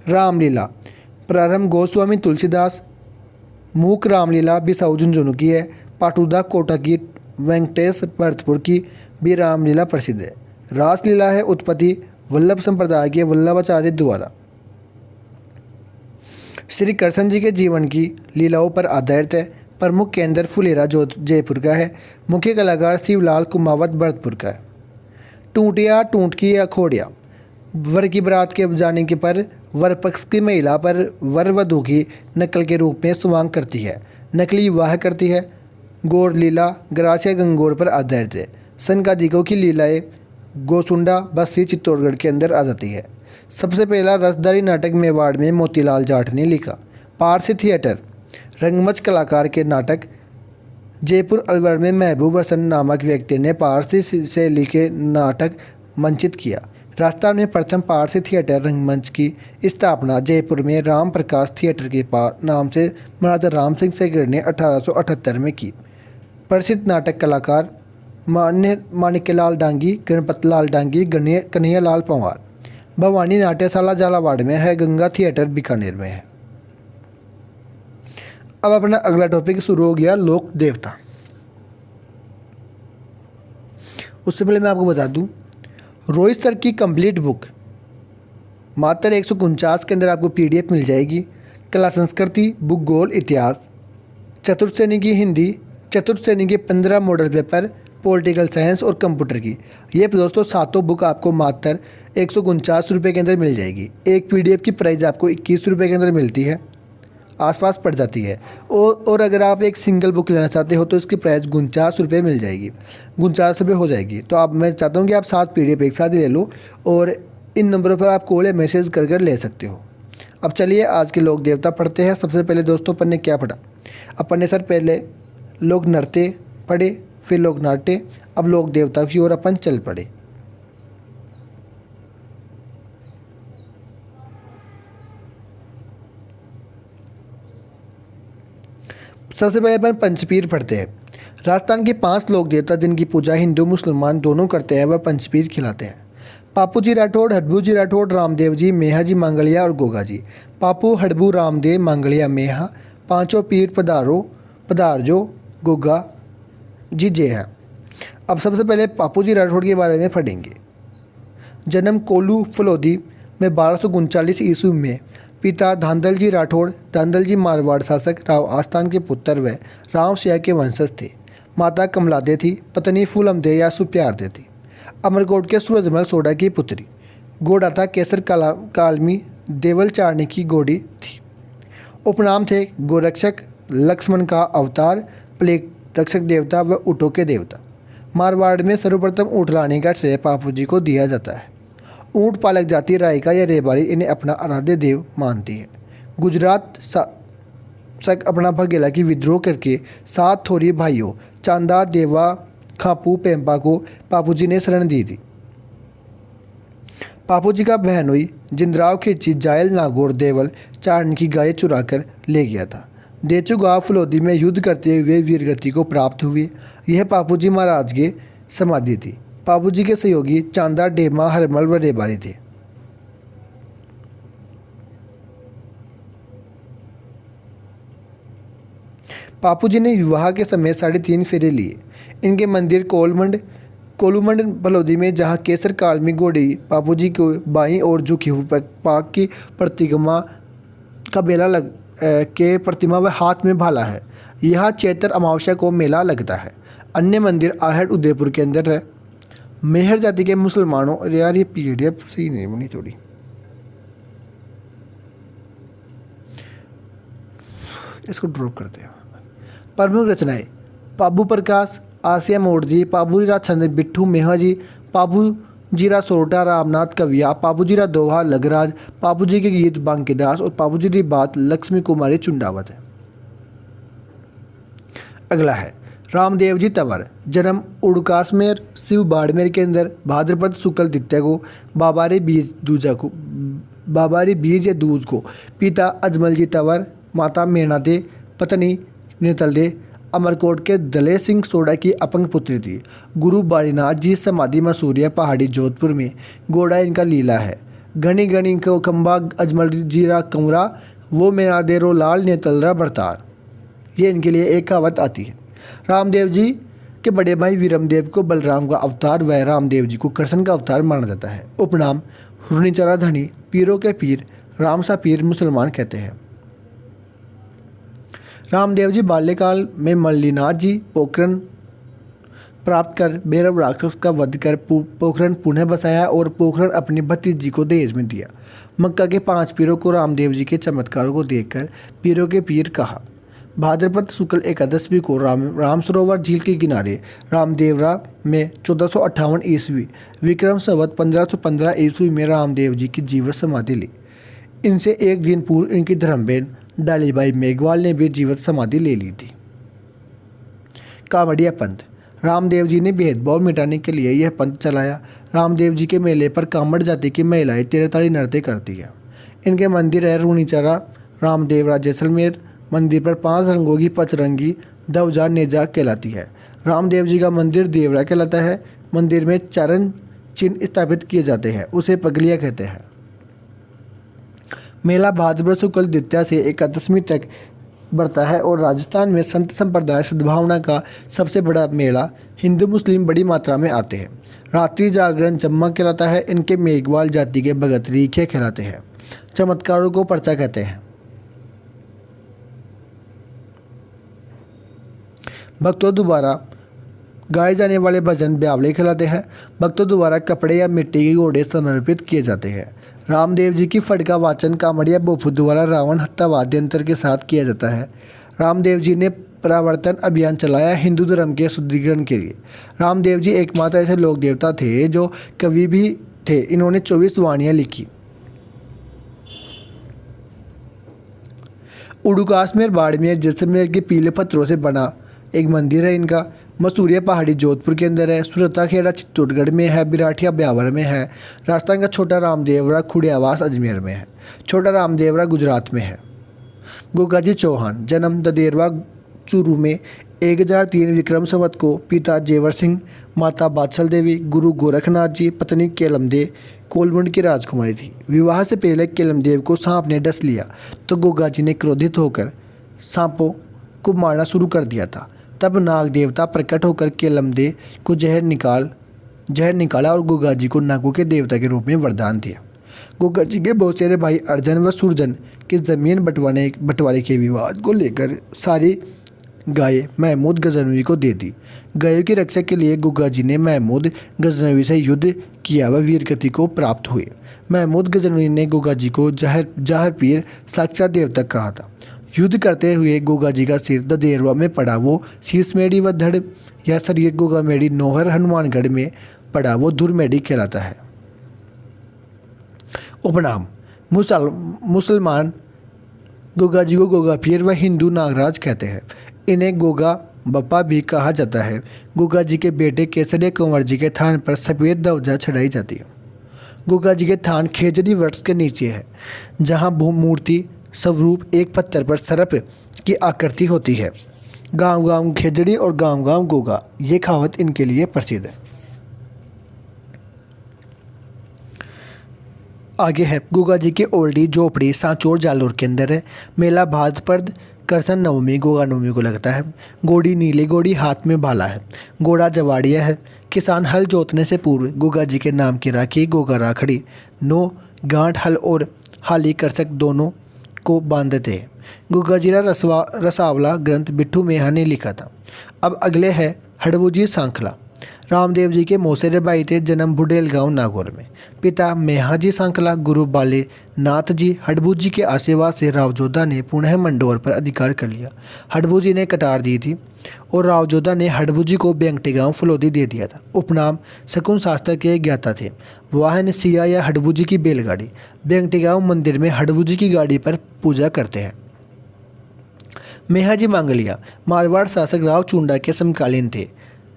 रामलीला प्रारंभ गोस्वामी तुलसीदास, मूक रामलीला बिसाऊ झुंझुनू की है। पाटुदा कोटा की, वेंकटेश भरतपुर की भी रामलीला प्रसिद्ध है। रासलीला है उत्पत्ति वल्लभ संप्रदाय के वल्लभाचार्य द्वारा। श्री कृष्ण जी के जीवन की लीलाओं पर आधारित है। प्रमुख केंद्र फुलेरा जो जयपुर का है। मुख्य कलाकार शिवलाल कुमावत भरतपुर का है। टूटिया टूटकी या खोड़िया वर की बारात के जाने के पर वर पक्ष की महिला पर वर वधू की नकल के रूप में सुवांग करती है, नकली विवाह करती है। गौर लीला ग्रासिया गंगौर पर आधारित है। सनकादिकों की लीलाएं गोसुंडा बस्ती चित्तौड़गढ़ के अंदर आ जाती है। सबसे पहला रसदारी नाटक मेवाड़ में मोतीलाल जाट ने लिखा। पारसी थिएटर रंगमंच कलाकार के नाटक। जयपुर अलवर में महबूब हसन नामक व्यक्ति ने पारसी से लिखे नाटक मंचित किया। राजस्थान में प्रथम पारसी थिएटर रंगमंच की स्थापना जयपुर में राम प्रकाश थिएटर के नाम से महाराजा राम सिंह सेगड़ ने 1878 में की। प्रसिद्ध नाटक कलाकार माणिक्यलाल डांगी, गणपत लाल डांगी, कन्हैया लाल पंवार। भवानी नाट्यशाला झालावाड़ में है। गंगा थिएटर बीकानेर में है। अब अपना अगला टॉपिक शुरू हो गया, लोक देवता। उससे पहले मैं आपको बता दूं, रोहित सर की कंप्लीट बुक मात्र 149 के अंदर आपको PDF मिल जाएगी। कला संस्कृति, भूगोल, इतिहास, चतुर्थ श्रेणी की हिंदी, चतुर्थ श्रेणी के 15 मॉडल पेपर, पॉलिटिकल साइंस और कंप्यूटर की। ये दोस्तों सातों बुक आपको मात्र 149 रुपये के अंदर मिल जाएगी। एक PDF की प्राइस आपको 21 रुपये के अंदर मिलती है, आसपास पड़ जाती है। और अगर आप एक सिंगल बुक लेना चाहते हो तो इसकी प्राइस 49 रुपये मिल जाएगी, 49 रुपये हो जाएगी। तो आप मैं चाहता हूँ कि आप 7 PDF एक साथ ही ले लो और इन नंबरों पर आप कॉल या मैसेज कर ले सकते हो। अब चलिए आज के लोक देवता पढ़ते हैं। सबसे पहले दोस्तों अपन ने क्या पढ़ा? अपन ने सर पहले लोक नृत्य पढ़े, फिर लोक नाट्य, अब लोक देवता की ओर अपन चल पड़े। सबसे पहले अपन पंचपीर पढ़ते हैं। राजस्थान के 5 लोक देवता जिनकी पूजा हिंदू मुसलमान दोनों करते हैं, वह पंचपीर खिलाते हैं। पापू जी राठौड़, हडबू जी राठौड़, रामदेव जी, मेहा जी मांगलिया और गोगा जी। पापू, हडबू, रामदेव, मांगलिया, मेहा, पांचों पीर पधारजो गोगा जी जय है। अब सबसे पहले पापू जी राठौड़ के बारे में पढ़ेंगे। जन्म कोल्लू फलोदी में 1239 ईस्वी में। पिता धांधल जी राठौड़, धांधल जी मारवाड़ शासक राव आस्थान के पुत्र व राव सिया के वंशज थे। माता कमलादे थी, पत्नी फूलमदे या सुप्यारदे थी। अमरकोट के सूरजमल सोडा की पुत्री। गोडाता केसर कालमी देवल चारणी की गोडी थी। उपनाम थे गोरक्षक, लक्ष्मण का अवतार, प्लेग रक्षक देवता व ऊँटों के देवता। मारवाड़ में सर्वप्रथम ऊँट लाने का श्रेय पापू जी को दिया जाता है। ऊँट पालक जाति रायका या रेबारी इन्हें अपना आराध्य देव मानती है। गुजरात सक अपना भगेला की विद्रोह करके 7 थोरी भाइयों चांदा, देवा, खापू, पेम्पा को पापू जी ने शरण दी थी। पापू जी का बहनोई जिंदराव खिची जायल नागौर देवल चारण की गाय चुराकर ले गया था। देचू गांव फलोदी में युद्ध करते हुए वीरगति को प्राप्त हुए। यह पापू जी महाराज की समाधि थी। बापूजी के सहयोगी चांदा, डेमा, हरमल व रेबारी थे। बापूजी ने विवाह के समय 3.5 फेरे लिए। इनके मंदिर कोलूमंड बलौदी में, जहाँ केसर काल में घोड़ी बापूजी को बाईं ओर झुकी हुई पाक की प्रतिमा का बेला के प्रतिमा व हाथ में भाला है। यहाँ चैत्र अमावस्या को मेला लगता है। अन्य मंदिर आहट उदयपुर के अंदर है। मेहर जाति के मुसलमानों, यार ये PDF सही नहीं बनी थोड़ी, इसको ड्रॉप करते हैं। प्रमुख रचनाएं: पाबू प्रकाश, आसिया मोड़जी, पाबूजीरा चंद्र बिट्ठू मेहाजी, पाबूजीरा सोरठा, रामनाथ कविया, पाबूजीरा दोहा लगराज, पाबूजी के गीत बांकेदास और पाबूजी की बात लक्ष्मी कुमारी चुंडावत है। अगला है रामदेव जी तंवर। जन्म उड़कासमेर, शिव बाड़मेर के अंदर, भाद्रपद शुक्ल द्वितीया को, बाबारी बीज या दूज को। पिता अजमल जी तंवर, माता मेना दे, पत्नी नेतल दे अमरकोट के दले सिंह सोडा की अपंग पुत्री थी। गुरु बालीनाथ जी समाधि मसूरिया पहाड़ी जोधपुर में। गोड़ा इनका लीला है। घनी घनी को खम्बा अजमल जीरा कंवरा, वो मेना दे रो लाल नेतलरा बरतार। ये इनके लिए एक कहावत आती है। रामदेव जी के बड़े भाई वीरमदेव को बलराम का अवतार व रामदेव जी को कृष्ण का अवतार माना जाता है। उपनाम रुनीचरा धनी, पीरों के पीर, रामसा पीर मुसलमान कहते हैं। रामदेव जी बाल्यकाल में मल्लीनाथ जी पोखरण प्राप्त कर भैरव राक्षस का वध कर पोखरण पुनः बसाया और पोखरण अपनी भतीजी को दहेज में दिया। मक्का के 5 पीरों को रामदेव जी के चमत्कारों को देखकर पीरों के पीर कहा। भाद्रपद शुक्ल एकादशी को राम सरोवर झील के किनारे रामदेवरा में 1458 ईस्वी विक्रम संवत 1515 ईस्वी में रामदेव जी की जीवित समाधि ली। इनसे एक दिन पूर्व इनकी धर्मबहन डालीबाई मेघवाल ने भी जीवित समाधि ले ली थी। कांवड़िया पंथ। रामदेव जी ने भेदभाव मिटाने के लिए यह पंथ चलाया। रामदेव जी के मेले पर कांवड़ जाति की महिलाएं तिरताली नृत्य करती है। इनके मंदिर है रूनीचरा, रामदेवरा जैसलमेर। मंदिर पर 5 रंगों की पचरंगी ध्वजा नेजा कहलाती है। रामदेव जी का मंदिर देवरा कहलाता है। मंदिर में चरण चिन्ह स्थापित किए जाते हैं, उसे पगलिया कहते हैं। मेला भाद्रपद शुक्ल द्वितीया से एकादशमी तक बढ़ता है और राजस्थान में संत संप्रदाय सद्भावना का सबसे बड़ा मेला। हिंदू मुस्लिम बड़ी मात्रा में आते हैं। रात्रि जागरण जम्मा कहलाता है। इनके मेघवाल जाति के भगत रीखे कहलाते हैं। चमत्कारों को पर्चा कहते हैं। भक्तों द्वारा गाए जाने वाले भजन ब्यावले कहलाते हैं। भक्तों द्वारा कपड़े या मिट्टी के घोड़े समर्पित किए जाते हैं। रामदेव जी की फड़का वाचन कांवड़िया बोफू द्वारा रावण हत्या वाद्य यंत्र के साथ किया जाता है। रामदेव जी ने परावर्तन अभियान चलाया हिंदू धर्म के शुद्धिकरण के लिए। रामदेव जी एकमात्र ऐसे लोक देवता थे जो कवि भी थे। इन्होंने 24 वाणियाँ लिखी। उड़ूकासमेर बाड़मेर जैसलमेर के पीले पत्थरों से बना एक मंदिर है इनका। मसूरिया पहाड़ी जोधपुर के अंदर है। सुरता खेड़ा चित्तौड़गढ़ में है। बिराठिया ब्यावर में है। राजस्थान का छोटा रामदेवरा खुड़ियावास अजमेर में है। छोटा रामदेवरा गुजरात में है। गोगाजी चौहान। जन्म ददेरवा चूरू में 1003 विक्रम संवत को। पिता जेवर सिंह, माता बादशाह देवी। गुरु गोरखनाथ जी, पत्नी केलमदेव कोलमंड की राजकुमारी थी। विवाह से पहले केलमदेव को सांप ने डस लिया तो गोगाजी ने क्रोधित होकर सांपों को मारना शुरू कर दिया था। तब नाग देवता प्रकट होकर केलमदेव को जहर निकाला और गोगाजी को नागों के देवता के रूप में वरदान दिया। गोगाजी के बहुत सारे भाई अर्जन व सुरजन की जमीन बंटवारे के विवाद को लेकर सारी गायें महमूद गजनवी को दे दी। गायों की रक्षा के लिए गोगाजी ने महमूद गजनवी से युद्ध किया व वीरगति को प्राप्त हुए। महमूद गजनवी ने गोगाजी को जहर पीर साक्षात देवता कहा था। युद्ध करते हुए गोगाजी का सिर ददेरवा में पड़ा वो शीशमेड़ी व धड़ या शरीर गोगामेड़ी नौहर हनुमानगढ़ में पड़ा वो धुरमेड़ी कहलाता है। उपनाम मुसलमान गोगाजी को गोगा पीर व हिंदू नागराज कहते हैं। इन्हें गोगा बप्पा भी कहा जाता है। गोगाजी के बेटे केसरिया कंवर जी के थान पर सफ़ेद ध्वजा चढ़ाई जाती है। गोगाजी के थान खेजड़ी वृक्ष के नीचे है, जहाँ मूर्ति स्वरूप एक पत्थर पर सर्प की आकृति होती है। गांव गांव खेजड़ी और गांव गांव गोगा, ये कहावत इनके लिए प्रसिद्ध है। आगे है गोगा जी की ओल्डी झोपड़ी सांचौर जालोर के अंदर है। मेला भाद्रपद करसन नवमी गोगा नवमी को लगता है। गोड़ी नीली गोड़ी हाथ में भाला है। घोड़ा जवाड़िया है। किसान हल जोतने से पूर्व गोगा जी के नाम की राखी गोगा राखड़ी 9 गांठ हल और हाली करसक दोनों को बांधते हैं। गोगा जी का रसावला ग्रंथ बिट्ठू मेहा ने लिखा था। अब अगले है हड़बूजी सांखला। रामदेव जी के मौसेरे भाई थे। जन्म बुढ़ेल गांव नागौर में। पिता मेहाजी सांखला गुरु बाले नाथ जी। हड़बू जी के आशीर्वाद से रावजोधा ने पुनः मंडोर पर अधिकार कर लिया। हड़बू जी ने कटार दी थी और रावजोधा ने हड़बू जी को बेंगटे गांव फुलोदी दे दिया था। उपनाम शकुन शास्त्र के ज्ञाता थे। वाहन सिया या हड़बू जी की बैलगाड़ी। बेंगटे गांव मंदिर में हड़बू जी की गाड़ी पर पूजा करते हैं। मेहाजी मांगलिया मारवाड़ शासक राव चुंडा के समकालीन थे।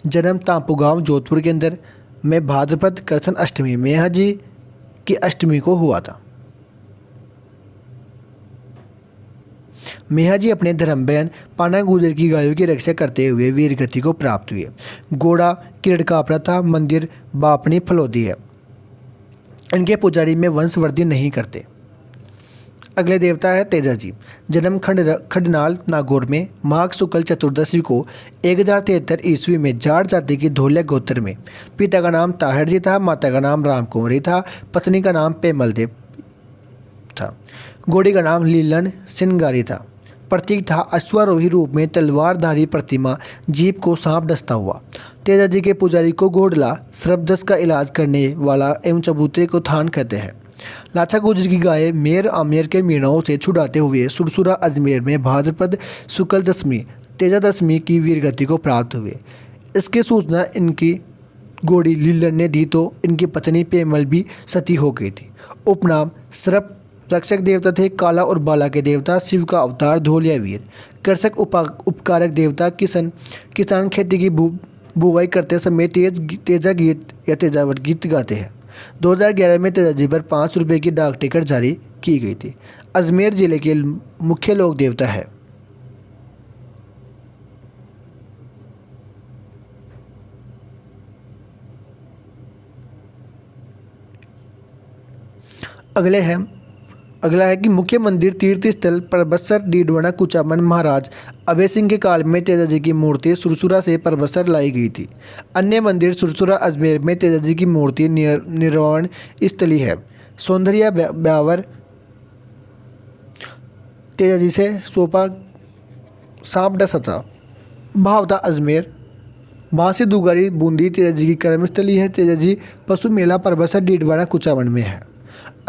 जन्म तांपू गांव जोधपुर के अंदर में भाद्रपद करसन अष्टमी मेहाजी की अष्टमी को हुआ था। मेहाजी अपने धर्म बहन पाना गुजर की गायों की रक्षा करते हुए वीरगति को प्राप्त हुए। घोड़ा किरण कापरा था। मंदिर बापनी फलोदी है। इनके पुजारी में वंशवृद्धि नहीं करते। अगले देवता है तेजा जी। जन्म खंडनाल नागौर में माघ शुक्ल चतुर्दशी को 1073 ईस्वी में जाट जाति की धोलिया गोत्र में। पिता का नाम ताहिर जी था। माता का नाम रामकुंवरी था। पत्नी का नाम पेमल देव था। घोड़ी का नाम लीलन सिंगारी था। प्रतीक था अश्वारोही रूप में तलवारधारी प्रतिमा। जीप को सांप डसता हुआ। तेजा जी के पुजारी को घोड़ला सर्पदंश का इलाज करने वाला एवं चबूतरे को थान कहते हैं। लाछा गुजर की गाय मेर आमेर के मीणाओं से छुड़ाते हुए सुरसुरा अजमेर में भाद्रपद शुक्ल दशमी तेजा दशमी की वीरगति को प्राप्त हुए। इसकी सूचना इनकी घोड़ी लीलन ने दी तो इनकी पत्नी पेमल भी सती हो गई थी। उपनाम सर्प रक्षक देवता थे। काला और बाला के देवता। शिव का अवतार धोलिया वीर। कर्षक उपकारक देवता। किसान खेती की बुवाई करते समय तेजा गीत या तेजावर गीत गाते हैं। 2011 में तेजा जी पर 5 रुपये की डाक टिकट जारी की गई थी। अजमेर जिले के मुख्य लोक देवता है। अगला है कि मुख्य मंदिर तीर्थ स्थल परबसर डीडवाना कुचामन महाराज अभय सिंह के काल में तेजा जी की मूर्ति सुरसुरा से परबसर लाई गई थी। अन्य मंदिर सुरसुरा अजमेर में तेजा जी की मूर्ति निर्वाण स्थली है। सौंदर्या ब्यावर तेजा जी से सोपा सांप डसता। भावता अजमेर बांसी दुगारी बूंदी तेजा जी की कर्मस्थली है। तेजा जी पशु मेला परबसर डीडवाना कुचामन में है।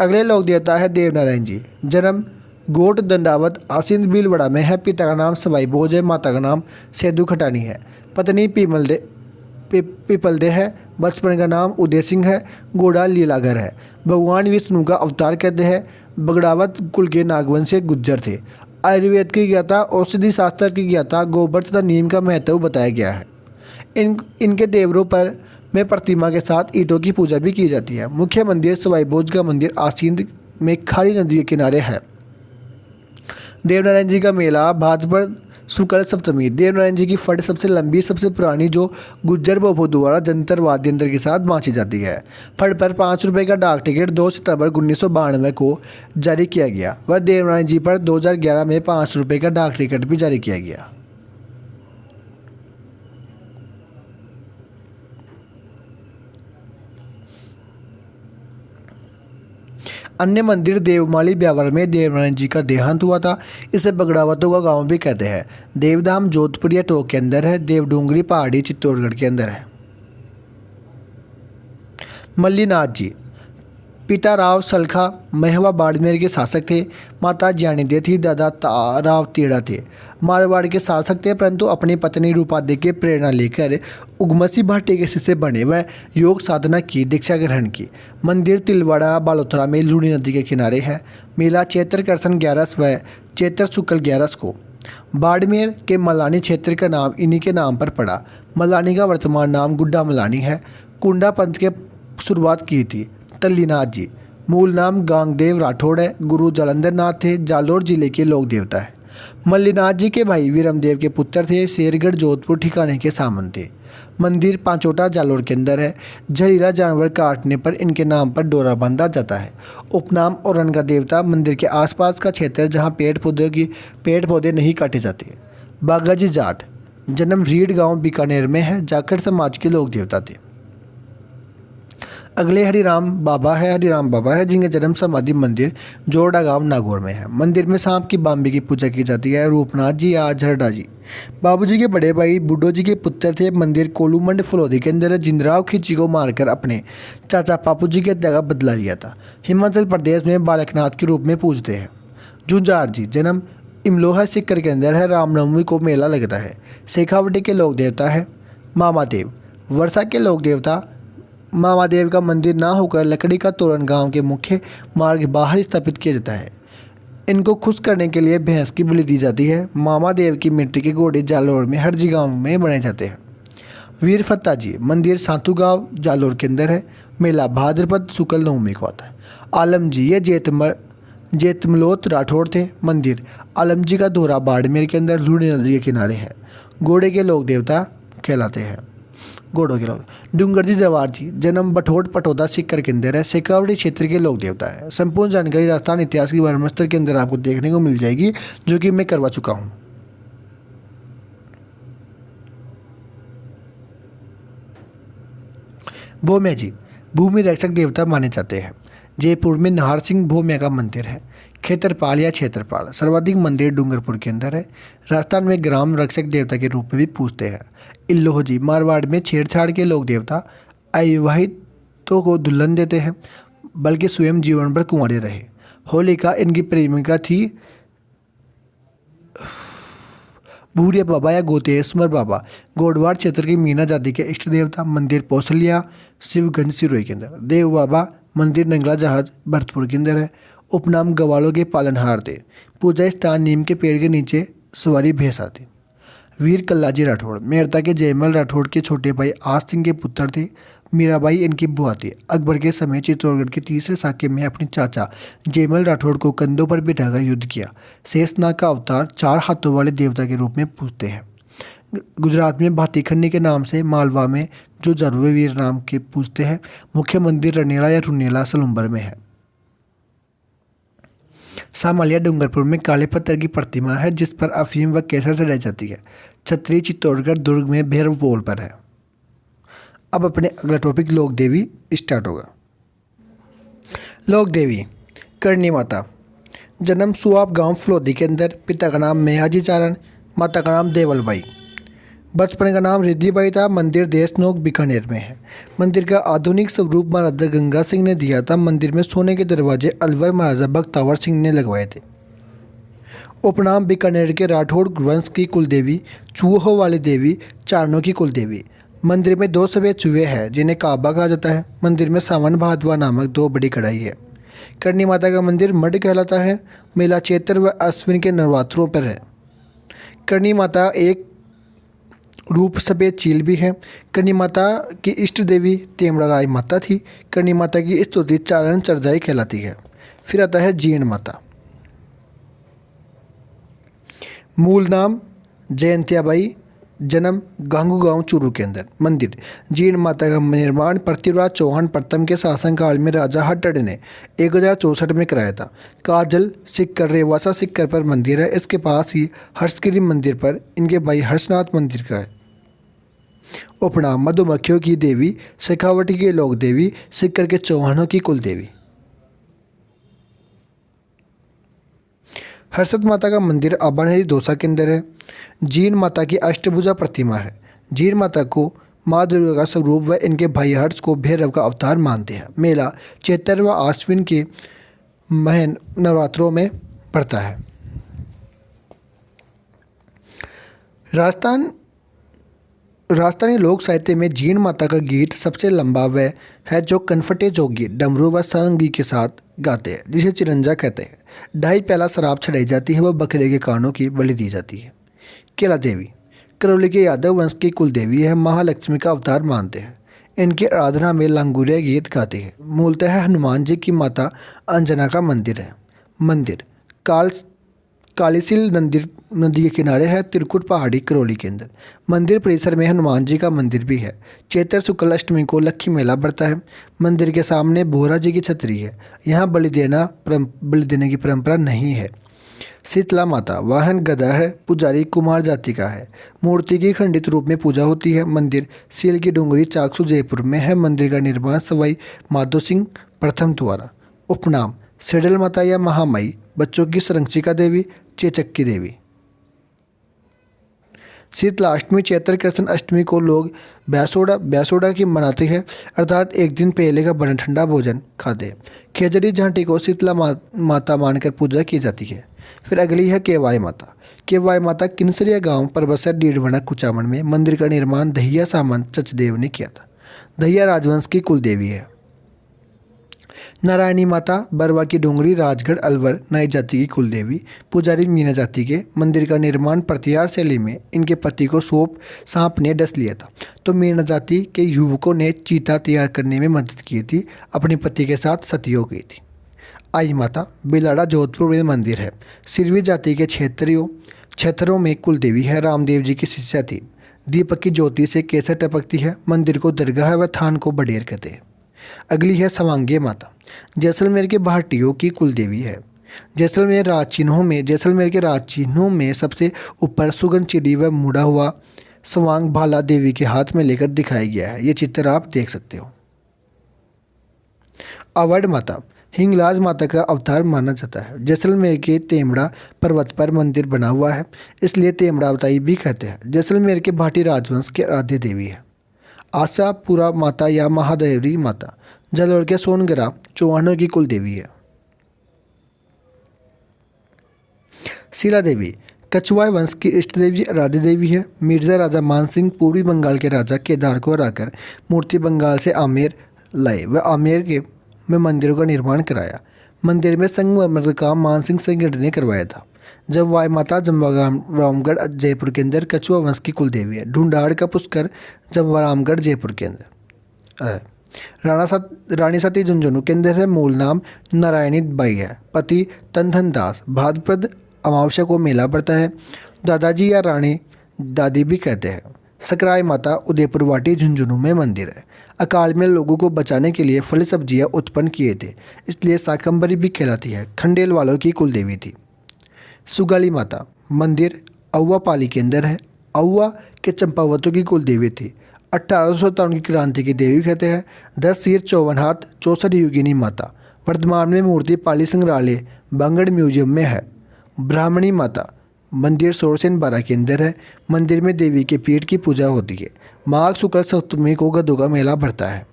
अगले लोक देवता है देवनारायण जी। जन्म गोट दंडावत आसिंद भीलवाड़ा में है। पिता का नाम सवाई भोज है। माता का नाम सेदू खटानी है। पत्नी पीपल दे है। बचपन का नाम उदय सिंह है। घोड़ा लीलागर है। भगवान विष्णु का अवतार कहते हैं। बगड़ावत कुल के नागवंश से गुज्जर थे। आयुर्वेद की ज्ञाता औषधि शास्त्र की ज्ञाता गोबर तथा नीम का महत्व बताया गया है। इनके देवरों पर में प्रतिमा के साथ ईंटों की पूजा भी की जाती है। मुख्य मंदिर सवाई भोज का मंदिर आसींद में खारी नदी के किनारे है। देवनारायण जी का मेला भाद्रपद शुक्ल सप्तमी। देवनारायण जी की फट सबसे लंबी सबसे पुरानी जो गुज्जर बभो द्वारा जंतर वाद्य यंत्र के साथ बाँची जाती है। फट पर 5 रुपये का डाक टिकट 2 सितंबर 1992 को जारी किया गया। वह देवनारायण जी पर 2011 में 5 रुपये का डाक टिकट भी जारी किया गया। अन्य मंदिर देवमाली ब्यावर में देवनारायण जी का देहांत हुआ था। इसे बगड़ावतों का गांव भी कहते हैं। देवधाम जोधपुर या टोक के अंदर है। देवडूंगरी पहाड़ी चित्तौड़गढ़ के अंदर है। मल्लीनाथ जी पिता राव सलखा महवा बाड़मेर के शासक थे। माता ज्ञानीदेव थी। दादा राव तीड़ा थे। मारवाड़ के शासक थे, परंतु अपनी पत्नी रूपादे के प्रेरणा लेकर उगमसी भाटी के शिष्य बने व योग साधना की दीक्षा ग्रहण की। मंदिर तिलवाड़ा बालोतरा में लूणी नदी के किनारे है। मेला चैत्र करसन 11 व चैत्र शुक्ल 11 को। बाड़मेर के मलानी क्षेत्र का नाम इन्हीं के नाम पर पड़ा। मलानी का वर्तमान नाम गुड्डा मलानी है। कुंडा पंथ के शुरुआत की थी। तल्लीनाथ जी मूल नाम गांगदेव राठौड़ है। गुरु जालंधर नाथ थे। जालोर जिले के लोक देवता है। मल्लीनाथ जी के भाई वीरमदेव के पुत्र थे। शेरगढ़ जोधपुर ठिकाने के सामंत थे। मंदिर पांचोटा जालोर के अंदर है। जहरीला जानवर काटने पर इनके नाम पर डोरा बांधा जाता है। उपनाम और रन का देवता मंदिर के आसपास का क्षेत्र है जहाँ पेड़ पौधे नहीं काटे जाते। बागाजी जाट जन्म रीड गांव बीकानेर में है, जाखड़ समाज के लोक देवता थे। अगले हरिराम बाबा है जिनका जन्म समाधि मंदिर जोड़ा गांव नागौर में है। मंदिर में सांप की बाम्बी की पूजा की जाती है। रूपनाथ जी या झरडा जी बाबूजी के बड़े भाई बुड्ढो जी के पुत्र थे। मंदिर कोलूमंड फलोदी के अंदर जिंदराव खिची को मारकर अपने चाचा पापू जी के हत्या का बदला लिया था। हिमाचल प्रदेश में बालकनाथ के रूप में पूजते हैं। जुंजार जी जन्म इमलोहा सिक्कर के अंदर है। रामनवमी को मेला लगता है। शेखावटी के लोक देवता है। मामादेव वर्षा के लोक देवता मामादेव का मंदिर ना होकर लकड़ी का तोरण गांव के मुख्य मार्ग बाहर स्थापित किया जाता है। इनको खुश करने के लिए भैंस की बलि दी जाती है। मामादेव की मिट्टी के घोड़े जालोर में हर जी गाँव में बनाए जाते हैं। वीर फत्ता जी मंदिर सातू गाँव जालोर के अंदर है। मेला भाद्रपद शुक्ल नवमी को आता है। आलम जी ये जेतमलोत राठौड़ थे। मंदिर आलम जी का दोहरा बाड़मेर के अंदर लूणी नदी के किनारे है। घोड़े के लोक देवता कहलाते हैं। घोड़ों के लोग डूंगर जी जवार जी जन्म बठोट पटोदा सिक्कर के अंदर है। शेखावटी क्षेत्र के लोक देवता है। संपूर्ण जानकारी राजस्थान इतिहास की वर्मस्तर के अंदर आपको देखने को मिल जाएगी, जो कि मैं करवा चुका हूँ। भोम्या जी भूमि रक्षक देवता माने जाते हैं। जयपुर में नाहर सिंह भोम्या का मंदिर है। खेतरपाल या क्षेत्रपाल सर्वाधिक मंदिर डूंगरपुर के अंदर है। राजस्थान में ग्राम रक्षक देवता के रूप में भी पूजते हैं। इल्लोह जी मारवाड़ में छेड़छाड़ के लोक देवता अविवाहितों को दुल्हन देते हैं, बल्कि स्वयं जीवन भर कुंवारे रहे। होलिका इनकी प्रेमिका थी। भूरिया बाबा या गोतेश्वर बाबा गोडवाड़ क्षेत्र के मीना जाति के इष्ट देवता। मंदिर पौसलिया शिवगंज सिरोही के अंदर। देव बाबा मंदिर नंगला जहाज भरतपुर के अंदर है। उपनाम गवालों के पालनहार थे। पूजा स्थान नीम के पेड़ के नीचे सवारी भैंस आती। वीर कल्लाजी राठौड़ मेरता के जयमल राठौड़ के छोटे भाई आस सिंह के पुत्र थे। मीराबाई इनकी बुआ थी। अकबर के समय चित्तौड़गढ़ के तीसरे साके में अपने चाचा जयमल राठौड़ को कंधों पर बिठाकर युद्ध किया। शेषनाग का अवतार 4 हाथों वाले देवता के रूप में पूजते हैं। गुजरात में भातीखंडी के नाम से, मालवा में जो जरवे वीर नाम के पूजते हैं। मुख्य मंदिर रनेला या रुनेला सलुम्बर में है। सामालिया डूंगरपुर में काले पत्थर की प्रतिमा है जिस पर अफीम व केसर चढ़ाई जाती है। छतरी चित्तौड़गढ़ दुर्ग में भैरव पोल पर है। अब अपने अगला टॉपिक लोक देवी स्टार्ट होगा। लोक देवी करणी माता जन्म सुआब गांव फलोदी के अंदर। पिता का नाम मेहाजी चारण, माता का नाम देवलबाई। बचपन का नाम रिद्धिबाई था। मंदिर देशनोक बीकानेर में है। मंदिर का आधुनिक स्वरूप महाराजा गंगा सिंह ने दिया था। मंदिर में सोने के दरवाजे अलवर महाराजा बख्तावर सिंह ने लगवाए थे। उपनाम बीकानेर के राठौड़ वंश की कुलदेवी, चूहों वाली देवी, चारणों की कुलदेवी। मंदिर में 2 सफ़ेद चूहे हैं जिन्हें काबा कहा जाता है। मंदिर में सावन भादवा नामक 2 बड़ी कढ़ाई है। करणी माता का मंदिर मठ कहलाता है। मेला चैत्र व अश्विन के नवरात्रों पर है। करणी माता एक रूप सफ़ेद चील भी है। करणी माता की इष्ट देवी तेमड़ा राय माता थी। करणी माता की स्तुति चारण चरजाई कहलाती है। फिर आता है जीण माता। मूल नाम जयंतियाबाई, जन्म गांगू गांव चूरू के अंदर। मंदिर जीण माता का निर्माण पृथ्वीराज चौहान प्रथम के शासनकाल में राजा हट्टड़ ने 1064 में कराया था। काजल सिक्कर रेवासा सिक्कर पर मंदिर है। इसके पास ही हर्षगिरी मंदिर पर इनके भाई हर्षनाथ मंदिर का है। उपनाम मधुमक्खियों की देवी, शेखावटी के लोक देवी, सिक्कर के चौहानों की कुल देवी। हर्षद माता का मंदिर आबानहरी दौसा के अंदर है। जीण माता की अष्टभुजा प्रतिमा है। जीण माता को माँ दुर्गा का स्वरूप व इनके भाई हर्ष को भैरव का अवतार मानते हैं। मेला चैत्र व आश्विन के महन नवरात्रों में पड़ता है। राजस्थानी लोक साहित्य में जीण माता का गीत सबसे लंबा वह है जो कनफटे जोगी डमरू व सारंगी के साथ गाते हैं, जिसे चिरंजा कहते हैं। 2.5 प्याला शराब चढ़ाई जाती है व बकरे के कानों की बलि दी जाती है। केला देवी करौली के यादव वंश की कुल देवी है। महालक्ष्मी का अवतार मानते हैं। इनकी आराधना में लांगुरिया गीत गाते हैं। मूलतः हनुमान जी की माता अंजना का मंदिर है। मंदिर कालीसिल नदी के किनारे है। त्रिकुट पहाड़ी करौली के अंदर। मंदिर परिसर में हनुमान जी का मंदिर भी है। चैत्र शुक्ल अष्टमी को लक्खी मेला बढ़ता है। मंदिर के सामने बोहरा जी की छतरी है। यहाँ बलि देने की परंपरा नहीं है। शीतला माता, वाहन गदा है। पुजारी कुमार जाति का है। मूर्ति की खंडित रूप में पूजा होती है। मंदिर सील की डूंगरी, चाकसू, जयपुर में है। मंदिर का निर्माण सवाई माधो सिंह प्रथम द्वारा। उपनाम सेडल माता या महामाई, बच्चों की संरक्षिका देवी, चेचक की देवी। शीतलाष्टमी चैत्र कृष्ण अष्टमी को लोग ब्यासोड़ा की मनाते हैं, अर्थात एक दिन पहले का बना ठंडा भोजन खाते हैं। खेजड़ी झांटी को शीतला माता मानकर पूजा की जाती है। फिर अगली है केवाई माता। केवाई माता किन्सरिया गांव परबसर डीडवना कुचामन में। मंदिर का निर्माण दहिया सामंत चचदेव ने किया था। दहिया राजवंश की कुल देवी है। नारायणी माता, बरवा की डोंगरी, राजगढ़ अलवर, नाई जाति की कुल देवी। पुजारी मीना जाति के। मंदिर का निर्माण प्रतिहार शैली में। इनके पति को सांप ने डस लिया था, तो मीना जाति के युवकों ने चीता तैयार करने में मदद की थी। अपने पति के साथ सती हो गई थी। आई माता, बिलाड़ा जोधपुर में मंदिर है। सिरवी जाति के क्षेत्रों में कुल देवी है। रामदेव जी की शिष्या थी। दीपक की ज्योति से केसर टपकती है। मंदिर को दरगाह व थान को बडेर कहते हैं। अगली है सवांगे माता, जैसलमेर के भाटियों की कुल देवी है। जैसलमेर के राज चिन्हों में सबसे ऊपर सुगन चिड़ी व मुड़ा हुआ सवांग भाला देवी के हाथ में लेकर दिखाया गया है। ये चित्र आप देख सकते हो। अवध माता, हिंगलाज माता का अवतार माना जाता है। जैसलमेर के तेमड़ा पर्वत पर मंदिर बना हुआ है, इसलिए तेमड़ा अवतारी भी कहते हैं। जैसलमेर के भाटी राजवंश के आराध्य देवी है। आशापुरा माता या महादेवरी माता, जलोर के सोनगरा चौहानों की कुल देवी है। शीला देवी, कछुआ वंश की इष्ट देवी आराध्य देवी है। मिर्जा राजा मानसिंह पूर्वी बंगाल के राजा केदार को हराकर मूर्ति बंगाल से आमेर लाए व आमेर में मंदिरों का निर्माण कराया। मंदिर में संगमरमर का काम मानसिंह सेंगड़ ने करवाया था। जमवाई माता, जमवारामगढ़ जयपुर के अंदर, कछुआ वंश की कुल देवी है। ढूंढाड़ का पुष्कर, जमवारामगढ़ जयपुर के अंदर। रानी सती झुंझुनू के अंदर है। मूल नाम नारायणी बाई है। पति तनधन दास। भाद्रपद अमावस्या को मेला बढ़ता है। दादाजी या रानी दादी भी कहते हैं। सकराय माता, उदयपुर वाटी झुंझुनू में मंदिर है। अकाल में लोगों को बचाने के लिए फल सब्जियां उत्पन्न किए थे, इसलिए शाकंभरी भी कहलाती है। खंडेल वालों की कुल देवी थी। सुगाली माता, मंदिर औवा पाली के अंदर है। औवा के चंपावतों की कुल देवी थी। 1857 की क्रांति की देवी कहते हैं। 10 सिर 54 हाथ 64 योगिनी माता। वर्तमान में मूर्ति पाली संग्रहालय बांगड़ म्यूजियम में है। ब्राह्मणी माता, मंदिर सोरसेन बारा के अंदर है। मंदिर में देवी के पीठ की पूजा होती है। माघ शुक्ल सप्तमी को गधों का मेला भरता है।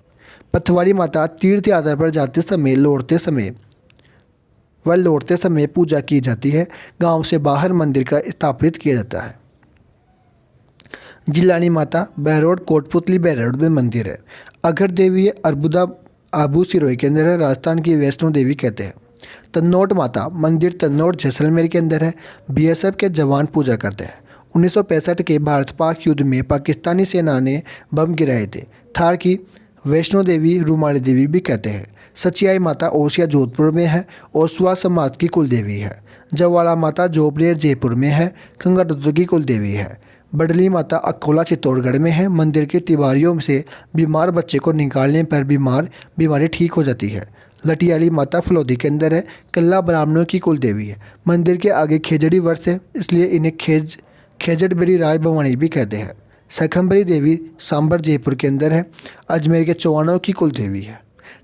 पथवारी माता, तीर्थ यात्रा पर जाते समय लौटते समय पूजा की जाती है। गांव से बाहर मंदिर का स्थापित किया जाता है। जिलानी माता, बहरोड कोटपुतली बहरोड में मंदिर है। अगर देवी अर्बुदा आबू सिरोही के अंदर है। राजस्थान की वैष्णो देवी कहते हैं। तन्नोट माता, मंदिर तन्नोट जैसलमेर के अंदर है। बीएसएफ के जवान पूजा करते हैं। 1965 के भारत पाक युद्ध में पाकिस्तानी सेना ने बम गिराए थे। थार की वैष्णो देवी रूमाली देवी भी कहते हैं। सचियाई माता, ओसिया जोधपुर में है। ओसवा समाज की कुल देवी है। जवाला माता, जोबनेर जयपुर में है। खंगादत्तो की कुल देवी है। बडली माता, अकोला चित्तौड़गढ़ में है। मंदिर के तिवारियों से बीमार बच्चे को निकालने पर बीमारी ठीक हो जाती है। लटियाली माता, फलोदी के अंदर है। कल्ला ब्राह्मणों की कुल देवी है। मंदिर के आगे खेजड़ी वर्ष है, इसलिए इन्हें खेजड़बेरी राय भवानी भी कहते हैं। शाकंभरी देवी सांबर जयपुर के अंदर है। अजमेर के चौहानों की कुल देवी है।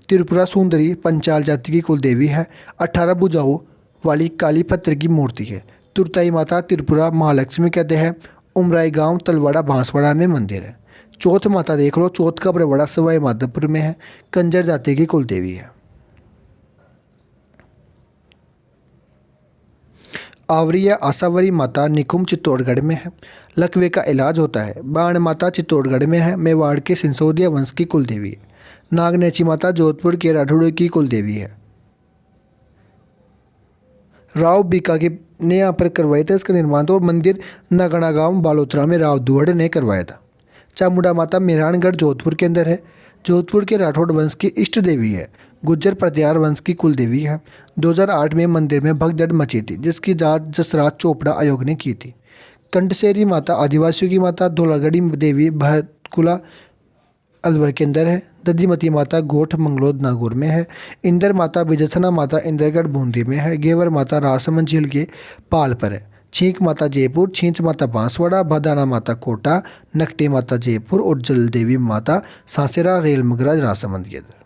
त्रिपुरा सुंदरी पंचाल जाति की कुल देवी है। 18 भुजाओं वाली काली पत्थर की मूर्ति है। तुरताई माता, त्रिपुरा महालक्ष्मी कहते हैं। उमराई गांव तलवाड़ा बांसवाड़ा में मंदिर है। चौथ माता देख लो, चौथ का बरवाड़ा सवाई माधोपुर में है। कंजर जाति की कुल देवी है। आवरी या आसावरी माता, निकुम चित्तौड़गढ़ में है। लकवे का इलाज होता है। बाण माता, चित्तौड़गढ़ में है। मेवाड़ के सिंसोदिया वंश की कुल देवी है। नागनेची माता, जोधपुर के राठौड़ की कुल देवी है। राव बीका के ने यहाँ पर करवाया था इसका निर्माण, तो मंदिर नगणा गांव बालोतरा में राव दुहड़ ने करवाया था। चामुंडा माता, मेहरानगढ़ जोधपुर के अंदर है। जोधपुर के राठौड़ वंश की इष्ट देवी है। गुज्जर पटियार वंश की कुल देवी है। 2008 में मंदिर में भगदड़ मची थी, जिसकी जांच जसराज चोपड़ा आयोग ने की थी। कंटसेरी माता आदिवासियों की माता। धौलागढ़ी देवी भरतकुला अलवर के अंदर है। दधिमती माता गोठ मंगलोद नागौर में है। इंदर माता बिजसना माता इंदरगढ़ बूंदी में है। गेवर माता राजसमंद झील के पाल पर है। छींक माता जयपुर, छींच माता बांसवाड़ा, भदाना माता कोटा, नकटी माता जयपुर और जल देवी माता सासेरा रेल मगरा राजसमंद के अंदर।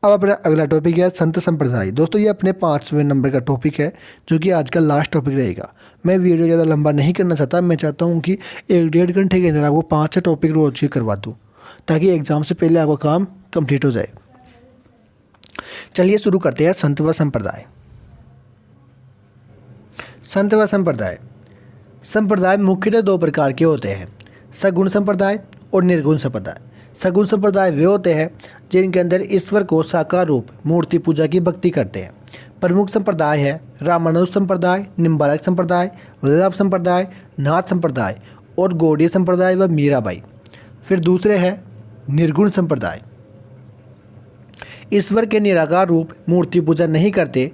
अब अपना अगला टॉपिक है संत संप्रदाय। दोस्तों ये अपने 5वें नंबर का टॉपिक है, जो कि आज का लास्ट टॉपिक रहेगा। मैं वीडियो ज़्यादा लंबा नहीं करना चाहता। मैं चाहता हूँ कि 1-1.5 घंटे के अंदर आपको 5 टॉपिक रोज के करवा दूँ, ताकि एग्ज़ाम से पहले आपका काम कंप्लीट हो जाए। चलिए शुरू करते हैं संत व संप्रदाय। संत व संप्रदाय। संप्रदाय मुख्यतः 2 प्रकार के होते हैं, सगुण संप्रदाय और निर्गुण संप्रदाय। सगुण संप्रदाय वे होते हैं जिनके अंदर ईश्वर को साकार रूप मूर्ति पूजा की भक्ति करते हैं। प्रमुख संप्रदाय है रामानुज संप्रदाय, निम्बालक संप्रदाय, वल्लभ संप्रदाय, नाथ संप्रदाय और गौड़ीय संप्रदाय व मीराबाई। फिर दूसरे हैं निर्गुण संप्रदाय। ईश्वर के निराकार रूप मूर्ति पूजा नहीं करते,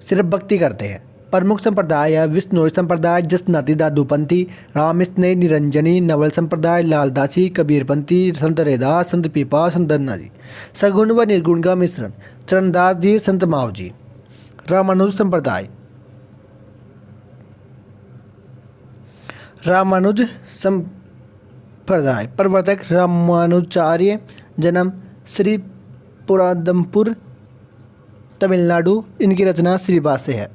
सिर्फ भक्ति करते हैं। प्रमुख संप्रदाय है विष्णोई संप्रदाय, जसनाती दादूपंथी, रामस्नेह निरंजनी, नवल संप्रदाय, लालदासी, कबीरपंथी, संत रैदास, संत पीपा, संत धन्ना जी। सगुण व निर्गुण का मिश्रण चरणदास जी, संत माव जी। रामानुज संप्रदाय। रामानुज संप्रदाय प्रवर्तक रामानुजाचार्य, जन्म श्री पुरादमपुर तमिलनाडु। इनकी रचना श्रीवास से है।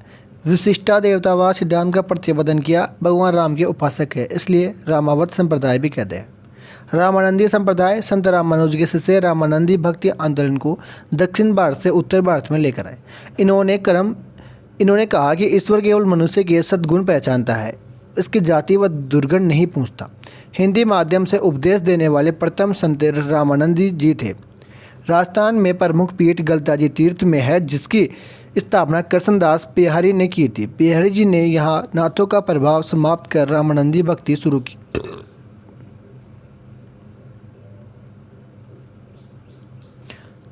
विशिष्टा देवतावाद सिद्धांत का प्रतिपादन किया। भगवान राम के उपासक है, इसलिए रामावत संप्रदाय भी कहते हैं। रामानंदी संप्रदाय संत रामानुज के शिष्य रामानंदी भक्ति आंदोलन को दक्षिण भारत से उत्तर भारत में लेकर आए। इन्होंने कहा कि ईश्वर केवल मनुष्य के सद्गुण पहचानता है, इसकी जाति व दुर्गुण नहीं पूछता। हिंदी माध्यम से उपदेश देने वाले प्रथम संत रामानंदी जी थे। राजस्थान में प्रमुख पीठ गलताजी तीर्थ में है, जिसकी स्थापना कृष्णदास पेहारी ने की थी। पेहारी जी ने यहाँ नाथों का प्रभाव समाप्त कर रामानंदी भक्ति शुरू की।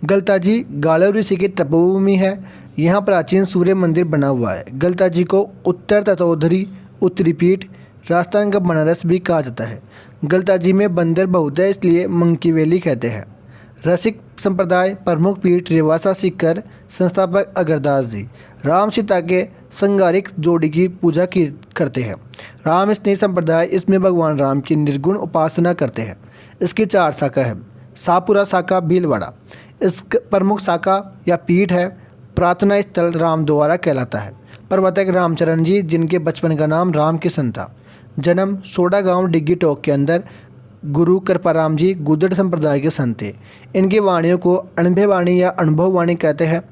गलताजी गालो ऋषि की तपोभूमि है। यहाँ प्राचीन सूर्य मंदिर बना हुआ है। गलताजी को उत्तर तटोधरी उत्तरी पीठ राजस्थान का बनारस भी कहा जाता है। गलताजी में बंदर बहुत है, इसलिए मंकी वैली कहते हैं। रसिक संप्रदाय प्रमुख पीठ रेवासा सीकर, संस्थापक अगरदास जी। राम सीता के संगारिक जोड़ी की पूजा करते हैं। राम स्नेह संप्रदाय, इसमें भगवान राम की निर्गुण उपासना करते हैं। इसकी 4 शाखा है। सापुरा शाखा भीलवाड़ा। इस प्रमुख शाखा या पीठ है। प्रार्थना स्थल राम द्वारा कहलाता है। प्रवर्तक रामचरण जी, जिनके बचपन का नाम राम किशन था। जन्म सोडा गांव डिग्गी टोक के अंदर। गुरु कृपाराम जी गुदड़ संप्रदाय के संत थे। इनकी वाणियों को अनुभव वाणी या अनुभव वाणी कहते हैं।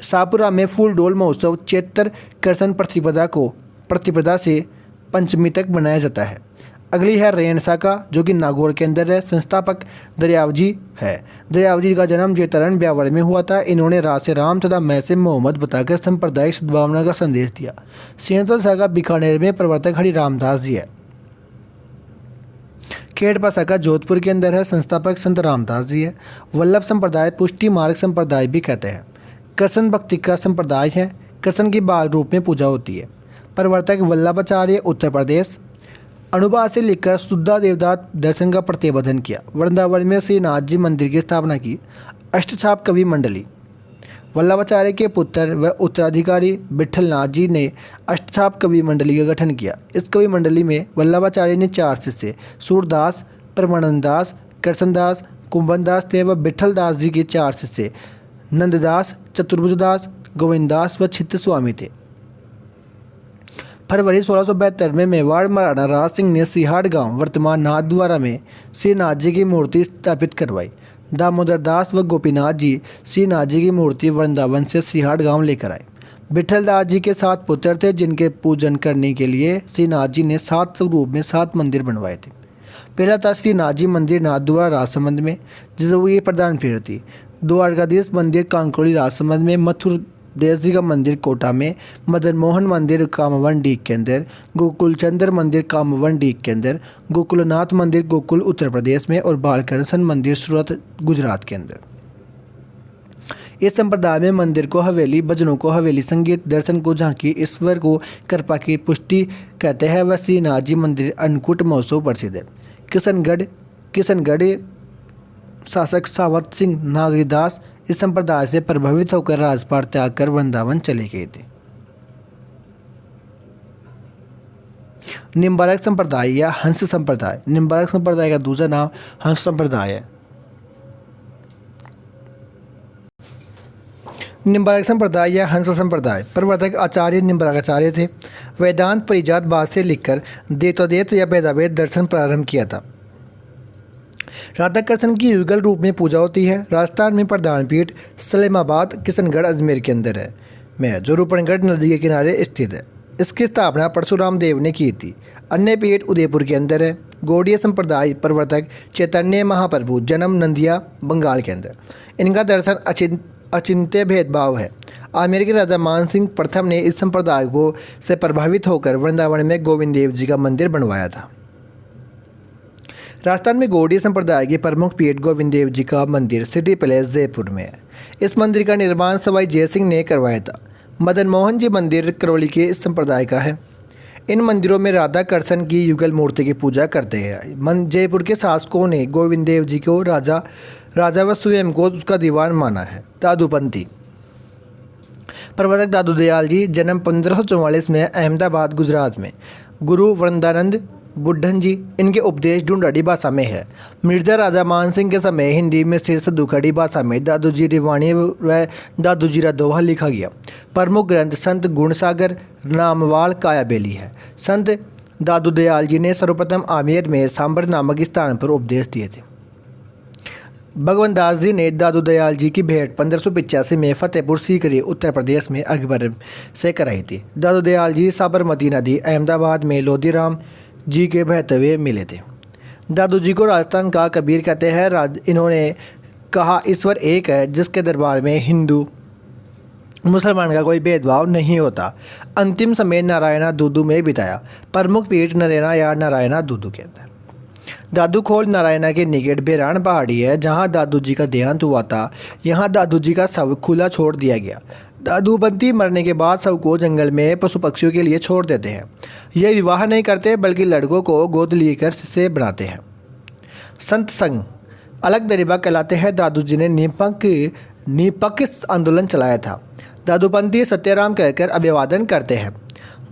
सापुरा में फूल डोल महोत्सव चैत्र कृष्ण प्रतिपदा से पंचमी तक मनाया जाता है। अगली है रेण शाखा, जो कि नागौर के अंदर है। संस्थापक दरियावजी है। दरियावजी का जन्म जैतरण ब्यावर में हुआ था। इन्होंने रा से राम तथा मैं से मोहम्मद बताकर सांप्रदायिक सद्भावना का संदेश दिया। सेंथल शाखा बीकानेर में प्रवर्तक हरि रामदास जी है। खेड़पा शाखा जोधपुर के अंदर है। संस्थापक संत रामदास जी है। वल्लभ संप्रदाय पुष्टि मार्ग संप्रदाय भी कहते हैं। कृष्ण भक्ति का संप्रदाय है। कृष्ण की बाल रूप में पूजा होती है। प्रवर्तक वल्लभाचार्य, उत्तर प्रदेश। अनुवाद से लिखकर शुद्धा देवदात दर्शन का प्रतिपादन किया। वृंदावन में श्री नाथ जी मंदिर की स्थापना की। अष्टछाप कवि मंडली। वल्लभाचार्य के पुत्र व उत्तराधिकारी विठलनाथ जी ने अष्टछाप कवि मंडली का गठन किया। इस कवि मंडली में वल्लभाचार्य ने 4 शिष्य सूरदास, परमानंददास, कृष्णदास, कुंभनदास थे व विठलदास जी के 4 शिष्य नंददास, चतुर्भुजदास, गोविंददास व छित्र स्वामी थे। फरवरी 1672 में मेवाड़ महाराणा राज सिंह ने सिहाड़ गांव वर्तमान नाथद्वारा में श्री नाथ जी की मूर्ति स्थापित करवाई। दामोदर दास व गोपीनाथ जी श्री नाथ जी की मूर्ति वृंदावन से सिहाड़ गांव लेकर आए। विठलदास जी के 7 पुत्र थे, जिनके पूजन करने के लिए श्री नाथ जी ने 7 स्वरूप में 7 मंदिर बनवाए थे। पहला था श्री नाथ जी मंदिर नाथद्वारा राजसमंद में, जिसकी प्रधान पीठ थी। द्वारकाधीश मंदिर कांकोड़ी राजसमंद में। देस जी का मंदिर कोटा में, मदन मोहन मंदिर कामवन डीग के अंदर, गोकुल चंद्र मंदिर कामवन डीग के अंदर, गोकुलनाथ मंदिर गोकुल उत्तर प्रदेश में और बालकृष्ण मंदिर सूरत गुजरात के अंदर। इस संप्रदाय में मंदिर को हवेली, भजनों को हवेली संगीत, दर्शन को झांकी, ईश्वर को कृपा की पुष्टि कहते हैं। वह श्रीनाथ जी मंदिर अन्नकूट महोत्सव प्रसिद्ध है। किशनगढ़ शासक सावंत सिंह नागरीदास इस संप्रदाय से प्रभावित होकर राजपाट त्याग कर वृंदावन चले गए थे। निम्बारक संप्रदाय या हंस संप्रदाय। निम्बारक संप्रदाय का दूसरा नाम हंस संप्रदाय है। निम्बारक संप्रदाय या हंस संप्रदाय प्रवर्तक आचार्य निम्बारकाचार्य थे। वेदांत परिजात बाद से लिखकर द्वैतोद्वैत या भेदाभेद दर्शन प्रारंभ किया था। राधा कृष्ण की युगल रूप में पूजा होती है। राजस्थान में प्रधान पीठ सलेमाबाद किशनगढ़ अजमेर के अंदर है जो रूपनगढ़ नदी के किनारे स्थित है। इसकी स्थापना परशुराम देव ने की थी। अन्य पीठ उदयपुर के अंदर है। गौड़ीय संप्रदाय प्रवर्तक चैतन्य महाप्रभु, जन्म नंदिया बंगाल के अंदर। इनका दर्शन अचिंत्य भेदभाव है। आमेर के राजा मान सिंह प्रथम ने इस संप्रदाय को से प्रभावित होकर वृंदावन में गोविंद देव जी का मंदिर बनवाया था। राजस्थान में गौड़ीय संप्रदाय की प्रमुख पीठ गोविंद देव जी का मंदिर सिटी पैलेस जयपुर में है। इस मंदिर का निर्माण सवाई जय सिंह ने करवाया था। मदन मोहन जी मंदिर करौली के इस संप्रदाय का है। इन मंदिरों में राधा कृष्ण की युगल मूर्ति की पूजा करते हैं। जयपुर के शासकों ने गोविंद देव जी को राजा व स्वयं को उसका दीवान माना है। दादूपंथी प्रवर्तक दादू दयाल जी, जन्म 1544 में अहमदाबाद गुजरात में। गुरु वृंदानंद बुड्ढन जी, इनके उपदेश ढूंढाड़ी भाषा में है। मिर्जा राजा मान सिंह के समय हिंदी में सिर्फ दुखड़ी भाषा में दादू जी रिवाणी व दादू जी रा दोहा लिखा गया। प्रमुख ग्रंथ संत गुणसागर, नामवाल, कायाबेली है। संत दादू दयाल जी ने सर्वप्रथम आमेर में सांबर नामक स्थान पर उपदेश दिए थे। भगवान दास जी ने दादू दयाल जी की भेंट 1585 में फतेहपुर सीकरी उत्तर प्रदेश में अकबर से कराई थी। दादू दयाल जी साबरमती नदी अहमदाबाद में लोधीराम जी के बहते हुए मिले थे। दादू जी को राजस्थान का कबीर कहते हैं। इन्होंने कहा ईश्वर एक है जिसके दरबार में हिंदू मुसलमान का कोई भेदभाव नहीं होता। अंतिम समय नारायणा दूदू में बिताया। प्रमुख पीठ नरेना या नारायणा दूदू के अंदर। दादू खोल नारायणा के निकट बेरान पहाड़ी है जहां दादू जी का देहांत हुआ था। यहां दादू जी का शव खुला छोड़ दिया गया। दादूपंथी मरने के बाद शव को जंगल में पशु पक्षियों के लिए छोड़ देते हैं। ये विवाह नहीं करते बल्कि लड़कों को गोद लेकर से बनाते हैं। संत संघ अलग दरिबा कहलाते हैं। दादू जी ने निपक आंदोलन चलाया था। दादूपंथी सत्यराम कहकर अभिवादन करते हैं।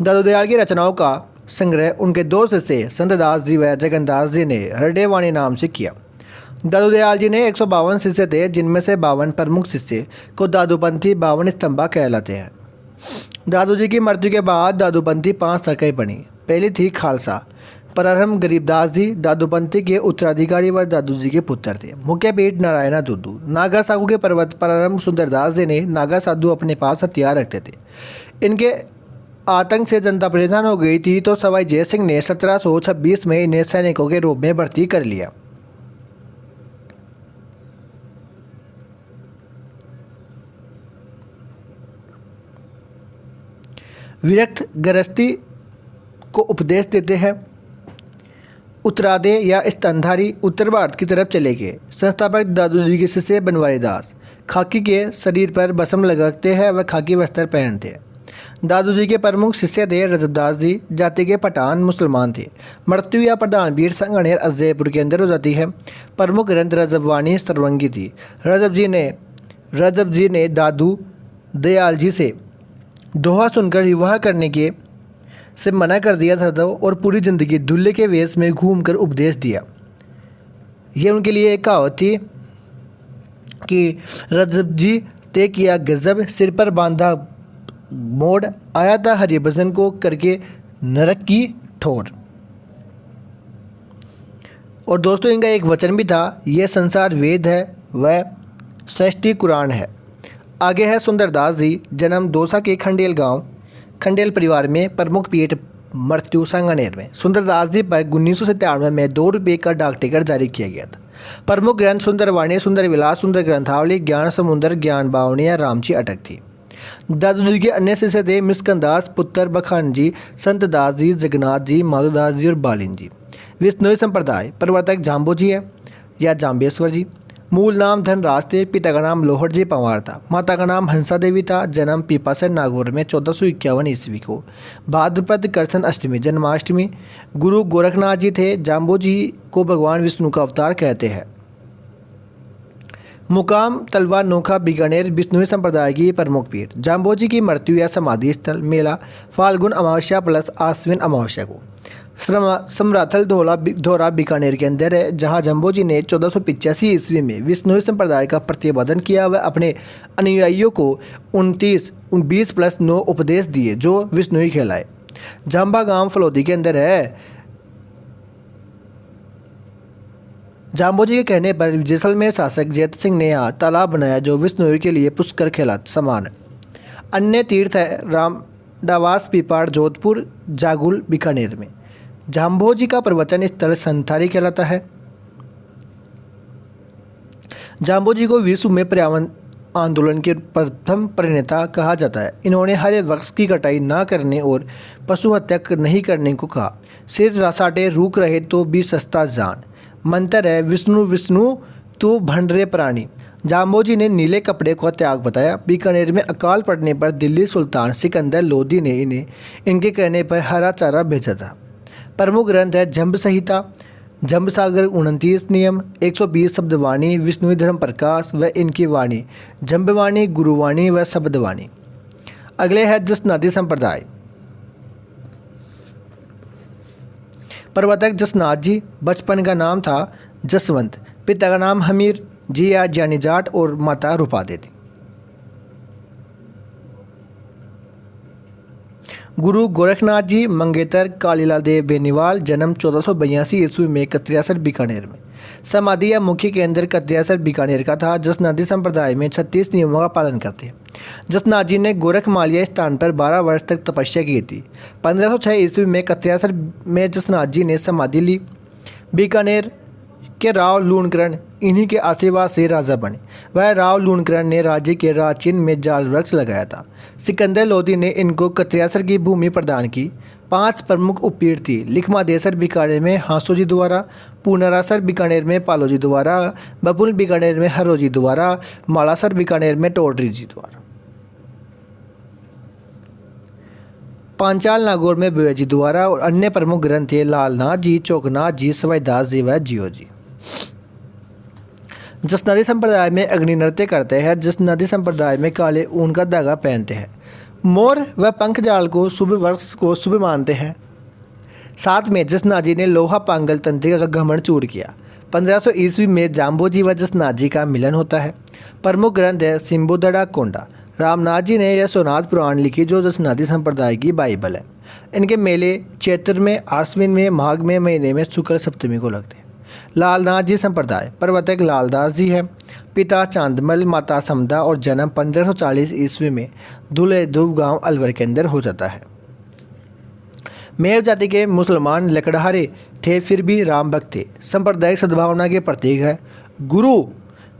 दादू दयाल की रचनाओं का संग्रह उनके दो शिष्य संत दास जी व जगन्नाथ जी ने हृदयवाणी नाम से किया। दादू दयाल जी ने 152 शिष्य थे, जिनमें से 52 प्रमुख शिष्य को दादूपंथी 52 स्तंभा कहलाते हैं। दादू जी की मृत्यु के बाद दादूपंथी 5 शाखाएं बनी। पहली थी खालसा। प्रारंभ गरीबदास जी दादूपंथी के उत्तराधिकारी व दादू जी के पुत्र थे। मुख्य पीठ नारायणा दूदू। नागा साधु के पर्वत प्रारंभ सुंदरदास जी ने। नागा साधु अपने पास हथियार रखते थे। इनके आतंक से जनता परेशान हो गई थी तो सवाई जय सिंह ने 1726 में इन्हें सैनिकों के रूप में भर्ती कर लिया। विरक्त गृहस्थी को उपदेश देते हैं। उत्तरादे या स्तनधारी उत्तर भारत की तरफ चले गए। संस्थापक दादू जी के शिष्य बनवारी दास खाकी के शरीर पर भस्म लगाते हैं व खाकी वस्त्र पहनते हैं। दादू जी के प्रमुख शिष्य थे रजबदास जी, जाति के पठान मुसलमान थे। मृत्यु या प्रधान पीठ संगनेर अजयपुर के अंदर हो जाती है। प्रमुख ग्रंथ रजबवाणी सर्वंगी थी। रजब जी ने दादू दयाल जी से दोहा सुनकर विवाह करने से मना कर दिया था और पूरी ज़िंदगी दूल्हे के वेश में घूमकर उपदेश दिया। ये उनके लिए एक कहावत थी कि रजब जी ते किया गजब, सिर पर बांधा मोड़, आया था हरिभजन को करके नरक की ठोर। और दोस्तों इनका एक वचन भी था, यह संसार वेद है वह सृष्टि कुरान है। आगे है सुंदरदास जी, जन्म दौसा के खंडेल परिवार में। प्रमुख पीठ मृत्यु सांगानेर में। सुंदरदास जी पर 1997 में 2 रुपये का डाक टिकट जारी किया गया था। प्रमुख ग्रंथ सुंदरवाणी, सुंदर विलास, सुंदर ग्रंथावली, ज्ञान समुंदर, ज्ञान बावनिया, रामची अटक थी। दादू जी के अन्य शिष्य थे मिस्कंदास, पुत्र बखान जी, संत दास जी, जगन्नाथ जी, माधोदास जी और बालिन जी। विष्णुई संप्रदाय प्रवर्तक जाम्बो जी है या जाम्बेश्वर जी। मूल नाम धनराज थे, पिता का नाम लोहड़ जी पंवार था, माता का नाम हंसा देवी था। जन्म पीपासर नागौर में 1451 ईस्वी को, भाद्रपद कृष्ण अष्टमी जन्माष्टमी। गुरु गोरखनाथ जी थे। जाम्बो जी को भगवान विष्णु का अवतार कहते हैं। मुकाम तलवा नोखा बीकानेर बिश्नोई संप्रदाय की प्रमुख पीठ। जाम्बो जी की मृत्यु या समाधि स्थल मेला फाल्गुन अमावस्या प्लस आश्विन अमावस्या को समराथल धोरा बीकानेर के अंदर है, जहां जाम्बो जी ने 1485 ईस्वी में विश्नोई संप्रदाय का प्रतिपादन किया। वह अपने अनुयायियों को 20+9 उपदेश दिए जो विश्नोई कहलाए। जाम्बा गांव फलोदी के अंदर है। जाम्बो जी के कहने पर जैसलमेर शासक जैत सिंह ने यहाँ तालाब बनाया जो विष्णुई के लिए पुष्कर खेला समान है। अन्य तीर्थ है रामडावास पीपाड़ जोधपुर जागुल बीकानेर में। जाम्बो जी का प्रवचन स्थल संथारी कहलाता है। जाम्बो जी को विश्व में पर्यावरण आंदोलन के प्रथम प्रणेता कहा जाता है। इन्होंने हरे वृक्ष की कटाई न करने और पशु हत्या नहीं करने को कहा। सिर रासाटे रूख रहे तो भी सस्ता जान। मंत्र है विष्णु विष्णु तू भंडरे प्राणी। जाम्बो जी ने नीले कपड़े को त्याग बताया। बीकानेर में अकाल पड़ने पर दिल्ली सुल्तान सिकंदर लोदी ने इन्हें इनके कहने पर हरा चारा भेजा था। प्रमुख ग्रंथ है जंब संहिता, जंब सागर 29 नियम, 120 शब्दवाणी, विष्णु धर्म प्रकाश व इनकी वाणी, जंबवाणी, गुरुवाणी व शब्दवाणी। अगले है जसनादी संप्रदाय। प्रवर्तक जसनाथ जी। बचपन का नाम था जसवंत, पिता का नाम हमीर जी या जानी जाट और माता रूपादे थी। गुरु गोरखनाथ जी मंगेतर कालीलाल देव बेनीवाल। जन्म 1482 ईस्वी में कत्रियासर बीकानेर में। समाधि या मुख्य केंद्र कत्रियासर बीकानेर का था। जसनादी संप्रदाय में 36 नियमों का पालन करते हैं। जसनाथ जी ने गोरखमालिया स्थान पर 12 वर्ष तक तपस्या की थी। 1506 ईस्वी में कत्रियासर में जसनाथ जी ने समाधि ली। बीकानेर के राव लूणकरण इन्हीं के आशीर्वाद से राजा बने। वह राव लूणकरण ने राज्य के राचिन में जाल वृक्ष लगाया था। सिकंदर लोदी ने इनको कत्रियासर की भूमि प्रदान की। 5 प्रमुख उपपीठ थी। लिखमादेसर बीकानेर में हांसो जी द्वारा, पूर्णरासर बीकानेर में पालो जी द्वारा, बबुल बीकानेर में हरो जी द्वारा, मालासर बीकानेर में टोडरी जी द्वारा, पांचाल नागौर में बुआ जी द्वारा और अन्य प्रमुख ग्रंथ थे लालनाथ जी, चौकनाथ जी, सवाईदास जी व जियो जी। जसनादी संप्रदाय में अग्नि नृत्य करते हैं। जसनादी संप्रदाय में काले ऊन का धागा पहनते हैं। मोर व पंख जाल को शुभ वर्ष को शुभ मानते हैं। साथ में जसनाथ जी ने लोहा पांगल तंत्रिका का घमंड चूर किया। 1500 ईस्वी में जाम्बो जी व जसनाथ जी का मिलन होता है। प्रमुख ग्रंथ है सिम्बुदड़ा कोंडा। रामनाथ जी ने यह सोनाथ पुराण लिखी जो जसनादी संप्रदाय की बाइबल है। इनके मेले चैत्र में, आश्विन में, माघ में महीने में शुक्ल सप्तमी को लगते हैं। लालनाथ जी संप्रदाय प्रवर्तक लालदास जी है। पिता चांदमल, माता समदा और जन्म 1540 ईस्वी में दुलेदुव गांव अलवर के अंदर हो जाता है। मेव जाति के मुसलमान लकड़हारे थे फिर भी राम भक्त थे। सांप्रदायिक सद्भावना के प्रतीक है।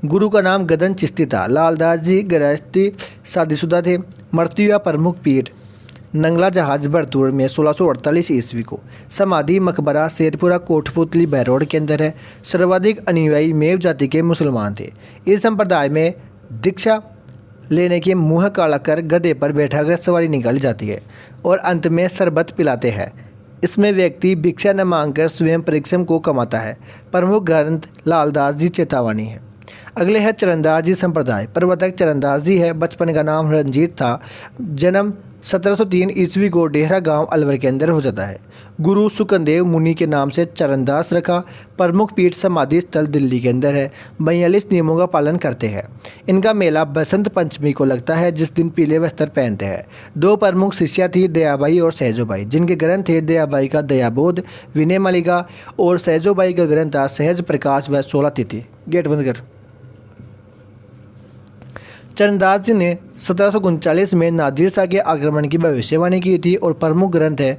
गुरु का नाम गदन चिश्ती था। लालदास जी गृहस्थी शादीशुदा थे। मृत्यु या प्रमुख पीठ नंगला जहाज भरतूर में 1648 ईस्वी को। समाधि मकबरा शेरपुरा कोटपुतली बहरोड के अंदर है। सर्वाधिक अनुयायी मेव जाति के मुसलमान थे। इस संप्रदाय में दीक्षा लेने के मुँह काला कर गधे पर बैठाकर सवारी निकाली जाती है और अंत में शरबत पिलाते हैं। इसमें व्यक्ति भिक्षा न मांगकर स्वयं परिश्रम को कमाता है। प्रमुख ग्रंथ लालदास जी चेतावनी है। अगले है चरणदास जी संप्रदाय। प्रवर्तक चरणदास जी है। बचपन का नाम रंजीत था। जन्म 1703 ईस्वी को डेहरा गांव अलवर के अंदर हो जाता है। गुरु सुखदेव मुनि के नाम से चरणदास रखा। प्रमुख पीठ समाधि स्थल दिल्ली के अंदर है। 42 नियमों का पालन करते हैं। इनका मेला बसंत पंचमी को लगता है जिस दिन पीले वस्त्र पहनते हैं। 2 प्रमुख शिष्या थी दयाबाई और सहजोबाई, जिनके ग्रंथ थे दयाबाई का दयाबोध, विनय मालिका और सहजोबाई का ग्रंथ था सहज प्रकाश व 16 तिथि। गेट बंद कर। चरणदास जी ने 1739 में नादिर शाह के आक्रमण की भविष्यवाणी की थी और प्रमुख ग्रंथ है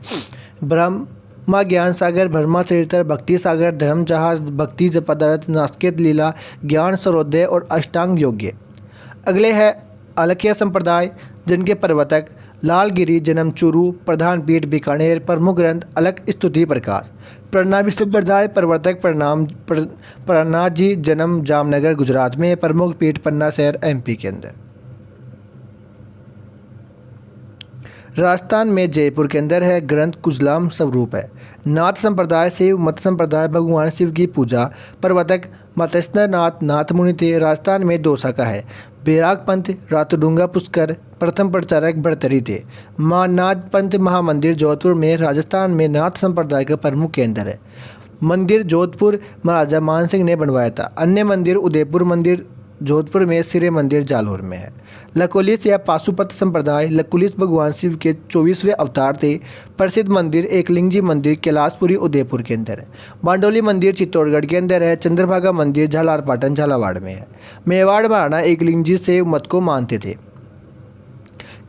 ब्रह्मा ज्ञान सागर, ब्रह्मा चरित्र, भक्ति सागर, धर्म जहाज, भक्ति जपदारथ, नास्केत लीला, ज्ञान सरोदय और अष्टांग योग्य। अगले है अलख्या संप्रदाय। जिनके प्रवर्तक लालगिरी, जन्म चूरू, प्रधान पीठ बीकानेर, प्रमुख ग्रंथ अलग स्तुति प्रकाश। प्रणामी संप्रदाय प्रवर्तक प्रणाम जी, जन्म जामनगर गुजरात में, प्रमुख पीठ पन्ना शहर MP के अंदर। राजस्थान में जयपुर के अंदर है। ग्रंथ कुजलाम स्वरूप है। नाथ संप्रदाय शिव मत संप्रदाय भगवान शिव की पूजा। प्रवर्तक मत्स्य नाथ मुनि थे। राजस्थान में दो शाखा है। बैराग पंथ रातडूंगा पुष्कर प्रथम प्रचारक भरतरी थे। माँ नाथ पंथ महामंदिर जोधपुर में राजस्थान में नाथ संप्रदाय का प्रमुख केंद्र है। मंदिर जोधपुर महाराजा मान सिंह ने बनवाया था। अन्य मंदिर उदयपुर मंदिर जोधपुर में, सिरे मंदिर जालौर में है। लकुलिस या पाशुपत संप्रदाय लकुलिस भगवान शिव के 24वें अवतार थे। प्रसिद्ध मंदिर एकलिंगजी मंदिर कैलाशपुरी उदयपुर के अंदर है। बांडोली मंदिर चित्तौड़गढ़ के अंदर है। चंद्रभागा मंदिर झालारपाटन झालावाड़ में है। मेवाड़ महाराणा एकलिंगजी से मत को मानते थे।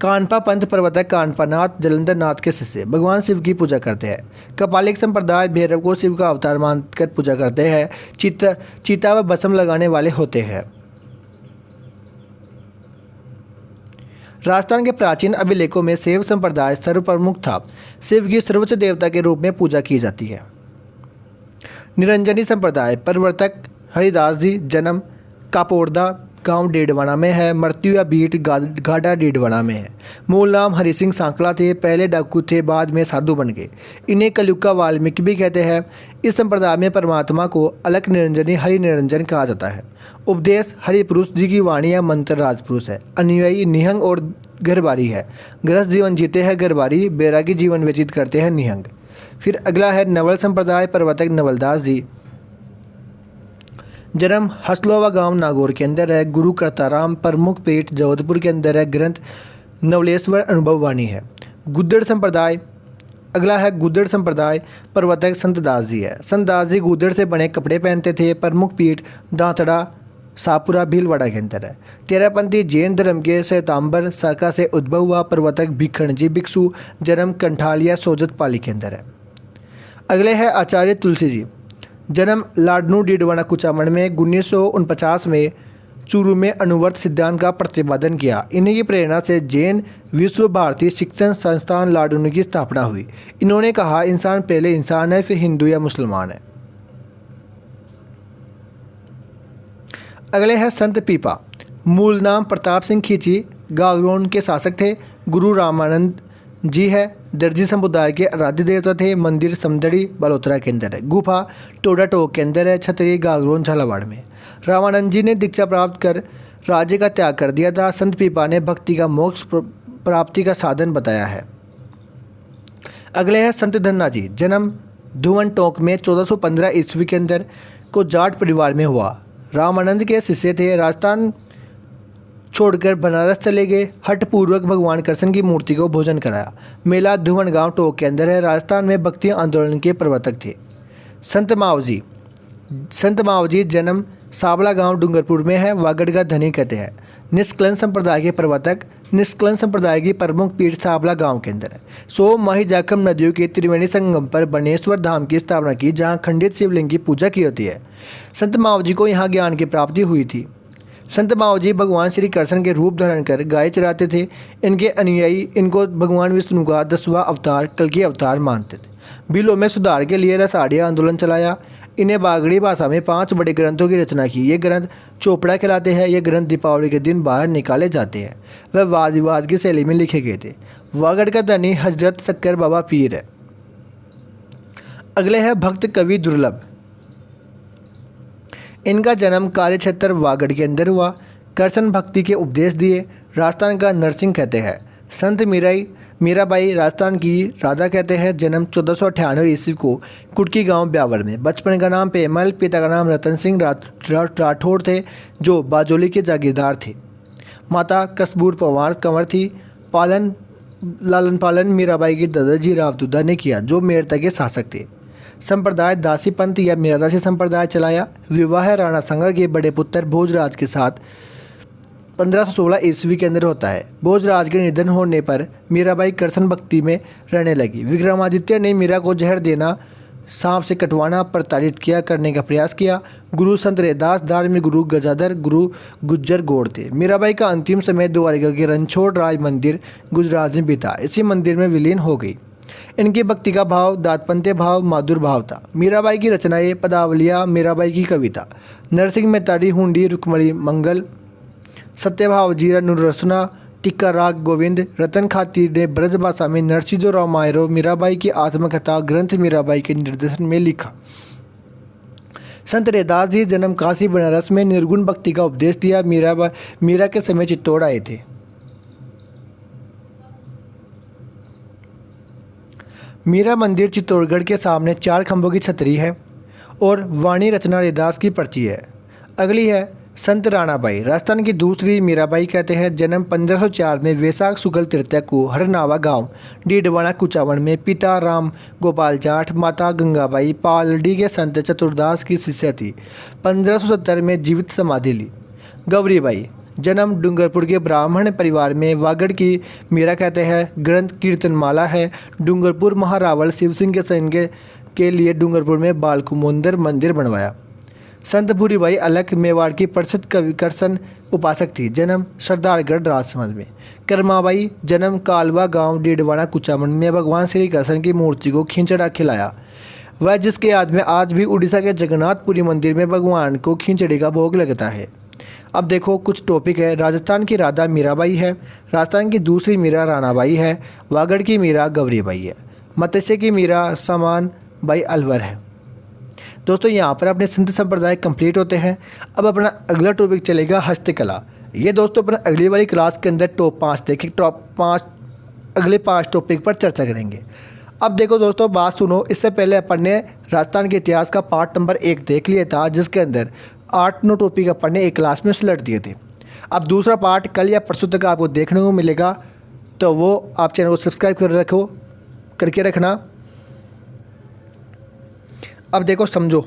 कानपा पंथ प्रवर्तक कानपानाथ जलंधर नाथ के शिष्य भगवान शिव की पूजा करते हैं। कपालिक संप्रदाय भैरव को शिव का अवतार मानकर पूजा करते हैं। चीता व भस्म लगाने वाले होते हैं। राजस्थान के प्राचीन अभिलेखों में शैव संप्रदाय सर्वप्रमुख था। शिव की सर्वोच्च देवता के रूप में पूजा की जाती है। निरंजनी संप्रदाय प्रवर्तक हरिदास जी, जन्म कापोड़दा गांव डेडवाना में है। मृत्यु या बीट गाड़ा डेडवाना में है। मूल नाम हरि सिंह सांकला थे। पहले डाकू थे, बाद में साधु बन गए। इन्हें कलयुग का वाल्मीकि भी कहते हैं। इस संप्रदाय में परमात्मा को अलग निरंजनी हरि निरंजन कहा जाता है। उपदेश हरि पुरुष जी की वाणी या मंत्र राजपुरुष है। अनुयायी निहंग और घरबारी है। गृहस्थ जीवन जीते हैं घरबारी, बैरागी जीवन व्यतीत करते हैं निहंग। फिर अगला है नवल संप्रदाय प्रवर्तक नवलदास जी, जन्म हसलोवा गांव नागौर के अंदर है। गुरु करताराम प्रमुख पीठ जोधपुर के अंदर है। ग्रंथ नवलेश्वर अनुभव वाणी है। गुद्दड़ संप्रदाय अगला है गुद्दड़ संप्रदाय प्रवर्तक संतदास जी है। संतदास जी गुद्दड़ से बने कपड़े पहनते थे। प्रमुख पीठ दांतड़ा सापुरा भीलवाड़ा के अंदर है। तेरापंथी जैन धर्म के श्वेतांबर शाखा से उद्भव हुआ। प्रवर्तक भिखणजी भिक्षु, जन्म कंठालिया सोजत पाली के अंदर है। अगले है आचार्य तुलसी जी, जन्म लाडनू डीडवाना कुचामण में। 1949 में चूरू में अनुवर्त सिद्धांत का प्रतिपादन किया। इन्हीं की प्रेरणा से जैन विश्व भारती शिक्षण संस्थान लाडनू की स्थापना हुई। इन्होंने कहा इंसान पहले इंसान है, फिर हिंदू या मुसलमान है। अगले है संत पीपा, मूल नाम प्रताप सिंह खींची, गागरोन के शासक थे। गुरु रामानंद जी है। दर्जी समुदाय के आराध्य देवता थे। मंदिर समदड़ी बलोत्रा के अंदर है। गुफा टोडा टोक के अंदर है। छतरी गागरोन झालावाड़ में। रामानंद जी ने दीक्षा प्राप्त कर राज्य का त्याग कर दिया था। संत पीपा ने भक्ति का मोक्ष प्राप्ति का साधन बताया है। अगले है संत धन्ना जी, जन्म धुवन टोंक में 1415 ईस्वी के अंदर को जाट परिवार में हुआ। रामानंद के शिष्य थे। राजस्थान छोड़कर बनारस चले गए। हठपूर्वक भगवान कृष्ण की मूर्ति को भोजन कराया। मेला धुवन गांव टोक के अंदर है। राजस्थान में भक्ति आंदोलन के प्रवर्तक थे। संत मावजी जन्म साबला गांव डूंगरपुर में है। वागड़ का धनी कहते हैं। निष्कलन संप्रदाय के प्रवर्तक निष्कलन संप्रदाय की प्रमुख पीठ साबला गांव के अंदर है। सोम माही जाखम नदियों के त्रिवेणी संगम पर बनेश्वर धाम की स्थापना की, जहां खंडित शिवलिंग की पूजा की होती है। संत मावजी को यहाँ ज्ञान की प्राप्ति हुई थी। संत मावजी भगवान श्री कृष्ण के रूप धारण कर गाय चराते थे। इनके अनुयायी इनको भगवान विष्णु का 10वां अवतार कल्कि अवतार मानते थे। बिलों में सुधार के लिए रसाड़िया आंदोलन चलाया। इन्हें बागड़ी भाषा में 5 बड़े ग्रंथों की रचना की। ये ग्रंथ चोपड़ा कहलाते हैं। ये ग्रंथ दीपावली के दिन बाहर निकाले जाते हैं। वह वाद विवाद की शैली में लिखे गए थे। वागड़ का धनी हजरत शक्कर बाबा पीर है। अगले है भक्त कवि दुर्लभ। इनका जन्म कार्यक्षेत्र वागड़ के अंदर हुआ। कृष्ण भक्ति के उपदेश दिए। राजस्थान का नरसिंह कहते हैं। संत मीराबाई राजस्थान की राधा कहते हैं। जन्म 1498 ईस्वी को कुटकी गांव ब्यावर में। बचपन का नाम पेमल, पिता का नाम रतन सिंह राठौड़ थे, जो बाजोली के जागीरदार थे। माता कसबूर पवार कंवर थी। लालन पालन मीराबाई के दादाजी रावदुद्दा ने किया, जो मेड़ता के शासक थे। संप्रदाय दासी पंथ या मीरादासी संप्रदाय चलाया। विवाह राणा संगा के बड़े पुत्र भोजराज के साथ 1516 ईस्वी के अंदर होता है। भोजराज के निधन होने पर मीराबाई कृष्ण भक्ति में रहने लगी। विक्रमादित्य ने मीरा को जहर देना सांप से कटवाना प्रताड़ित किया करने का प्रयास किया। गुरु संत रैदास, धार्मिक गुरु गजाधर, गुरु गुज्जर गौड़ थे। मीराबाई का अंतिम समय द्वारिका के रणछोड़ राज मंदिर गुजरात में बीता। इसी मंदिर में विलीन हो गई। इनकी भक्ति का भाव दातपंते भाव माधुर भाव था। मीराबाई की रचनाएं पदावलियाँ, मीराबाई की कविता, नरसिंह मेहतारी हुंडी, रुक्मणी मंगल, सत्यभाव जीरा नुरसना, टिक्का राग गोविंद, रतन खातिर ने ब्रज भाषा में नरसिंह राव मायरो मीराबाई की आत्मकथा ग्रंथ मीराबाई के निर्देशन में लिखा। संत रैदास जी जन्म काशी बनारस में निर्गुण भक्ति का उपदेश दिया। मीरा के समय चित्तौड़ आए थे। मीरा मंदिर चित्तौड़गढ़ के सामने 4 खंभों की छतरी है और वाणी रचना रैदास की पर्ची है। अगली है संत राणाबाई, राजस्थान की दूसरी मीराबाई कहते हैं। जन्म 1504 में वैशाख शुक्ल तृतीया को हरनावा गांव डीडवाना कुचावन में। पिता राम गोपाल जाट, माता गंगाबाई पालड़ी के संत चतुरदास की शिष्या थी। 1570 में जीवित समाधि ली। गौरीबाई, जन्म डूंगरपुर के ब्राह्मण परिवार में। वागड़ की मीरा कहते हैं। ग्रंथ कीर्तनमाला है। डूंगरपुर महारावल शिव सिंह के संग के लिए डूंगरपुर में बालकुमोंदर मंदिर बनवाया। संत भूरीबाई अलख मेवाड़ की प्रसिद्ध कवि करसन उपासक थी। जन्म सरदारगढ़ राजसमंद में। कर्माबाई, जन्म कालवा गांव डीडवाना कुचामन में। भगवान श्री कृष्ण की मूर्ति को खिचड़ा खिलाया। वह जिसके याद में आज भी उड़ीसा के जगन्नाथपुरी मंदिर में भगवान को खिचड़ी का भोग लगता है। अब देखो कुछ टॉपिक है। राजस्थान की राधा मीराबाई है। राजस्थान की दूसरी मीरा राणाबाई है। वागड़ की मीरा गौरीबाई है। मत्स्य की मीरा समान बाई अलवर है। दोस्तों यहाँ पर अपने संत संप्रदाय कंप्लीट होते हैं। अब अपना अगला टॉपिक चलेगा हस्तकला। ये दोस्तों अपना अगली वाली क्लास के अंदर टॉप 5 देखें। अगले 5 टॉपिक पर चर्चा करेंगे। अब देखो दोस्तों बात सुनो, इससे पहले अपन ने राजस्थान के इतिहास का पार्ट नंबर 1 देख लिया था, जिसके अंदर 8-9 टॉपिक अपन ने एक क्लास में सेलेक्ट दिए थे। अब दूसरा पार्ट कल या परसों तक आपको देखने को मिलेगा, तो वो आप चैनल को सब्सक्राइब करके रखना। अब देखो समझो,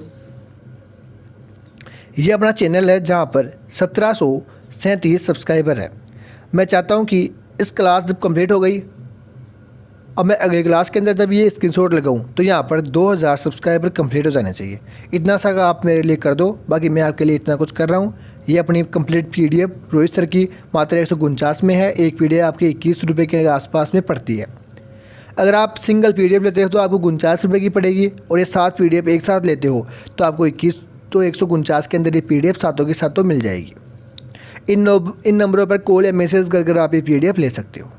ये अपना चैनल है जहाँ पर 1737 सब्सक्राइबर है। मैं चाहता हूँ कि इस क्लास जब कंप्लीट हो गई, अब मैं अगली क्लास के अंदर जब ये स्क्रीनशॉट लगाऊं तो यहाँ पर 2000 सब्सक्राइबर कंप्लीट हो जाने चाहिए। इतना सा आप मेरे लिए कर दो, बाकी मैं आपके लिए इतना कुछ कर रहा हूँ। ये अपनी कंप्लीट पीडीएफ रोहित सर की मात्र 149 में है। एक पीडीएफ आपके 21 रुपये के आसपास में पड़ती है। अगर आप सिंगल पीडीएफ लेते हो तो आपको 49 रुपये की पड़ेगी, और ये 7 पीडीएफ एक साथ लेते हो तो आपको 21, तो 149 के अंदर ये पीडीएफ सातों की सातों मिल जाएगी। इन नंबरों पर कॉल या मैसेज कर आप ये पीडीएफ ले सकते हो।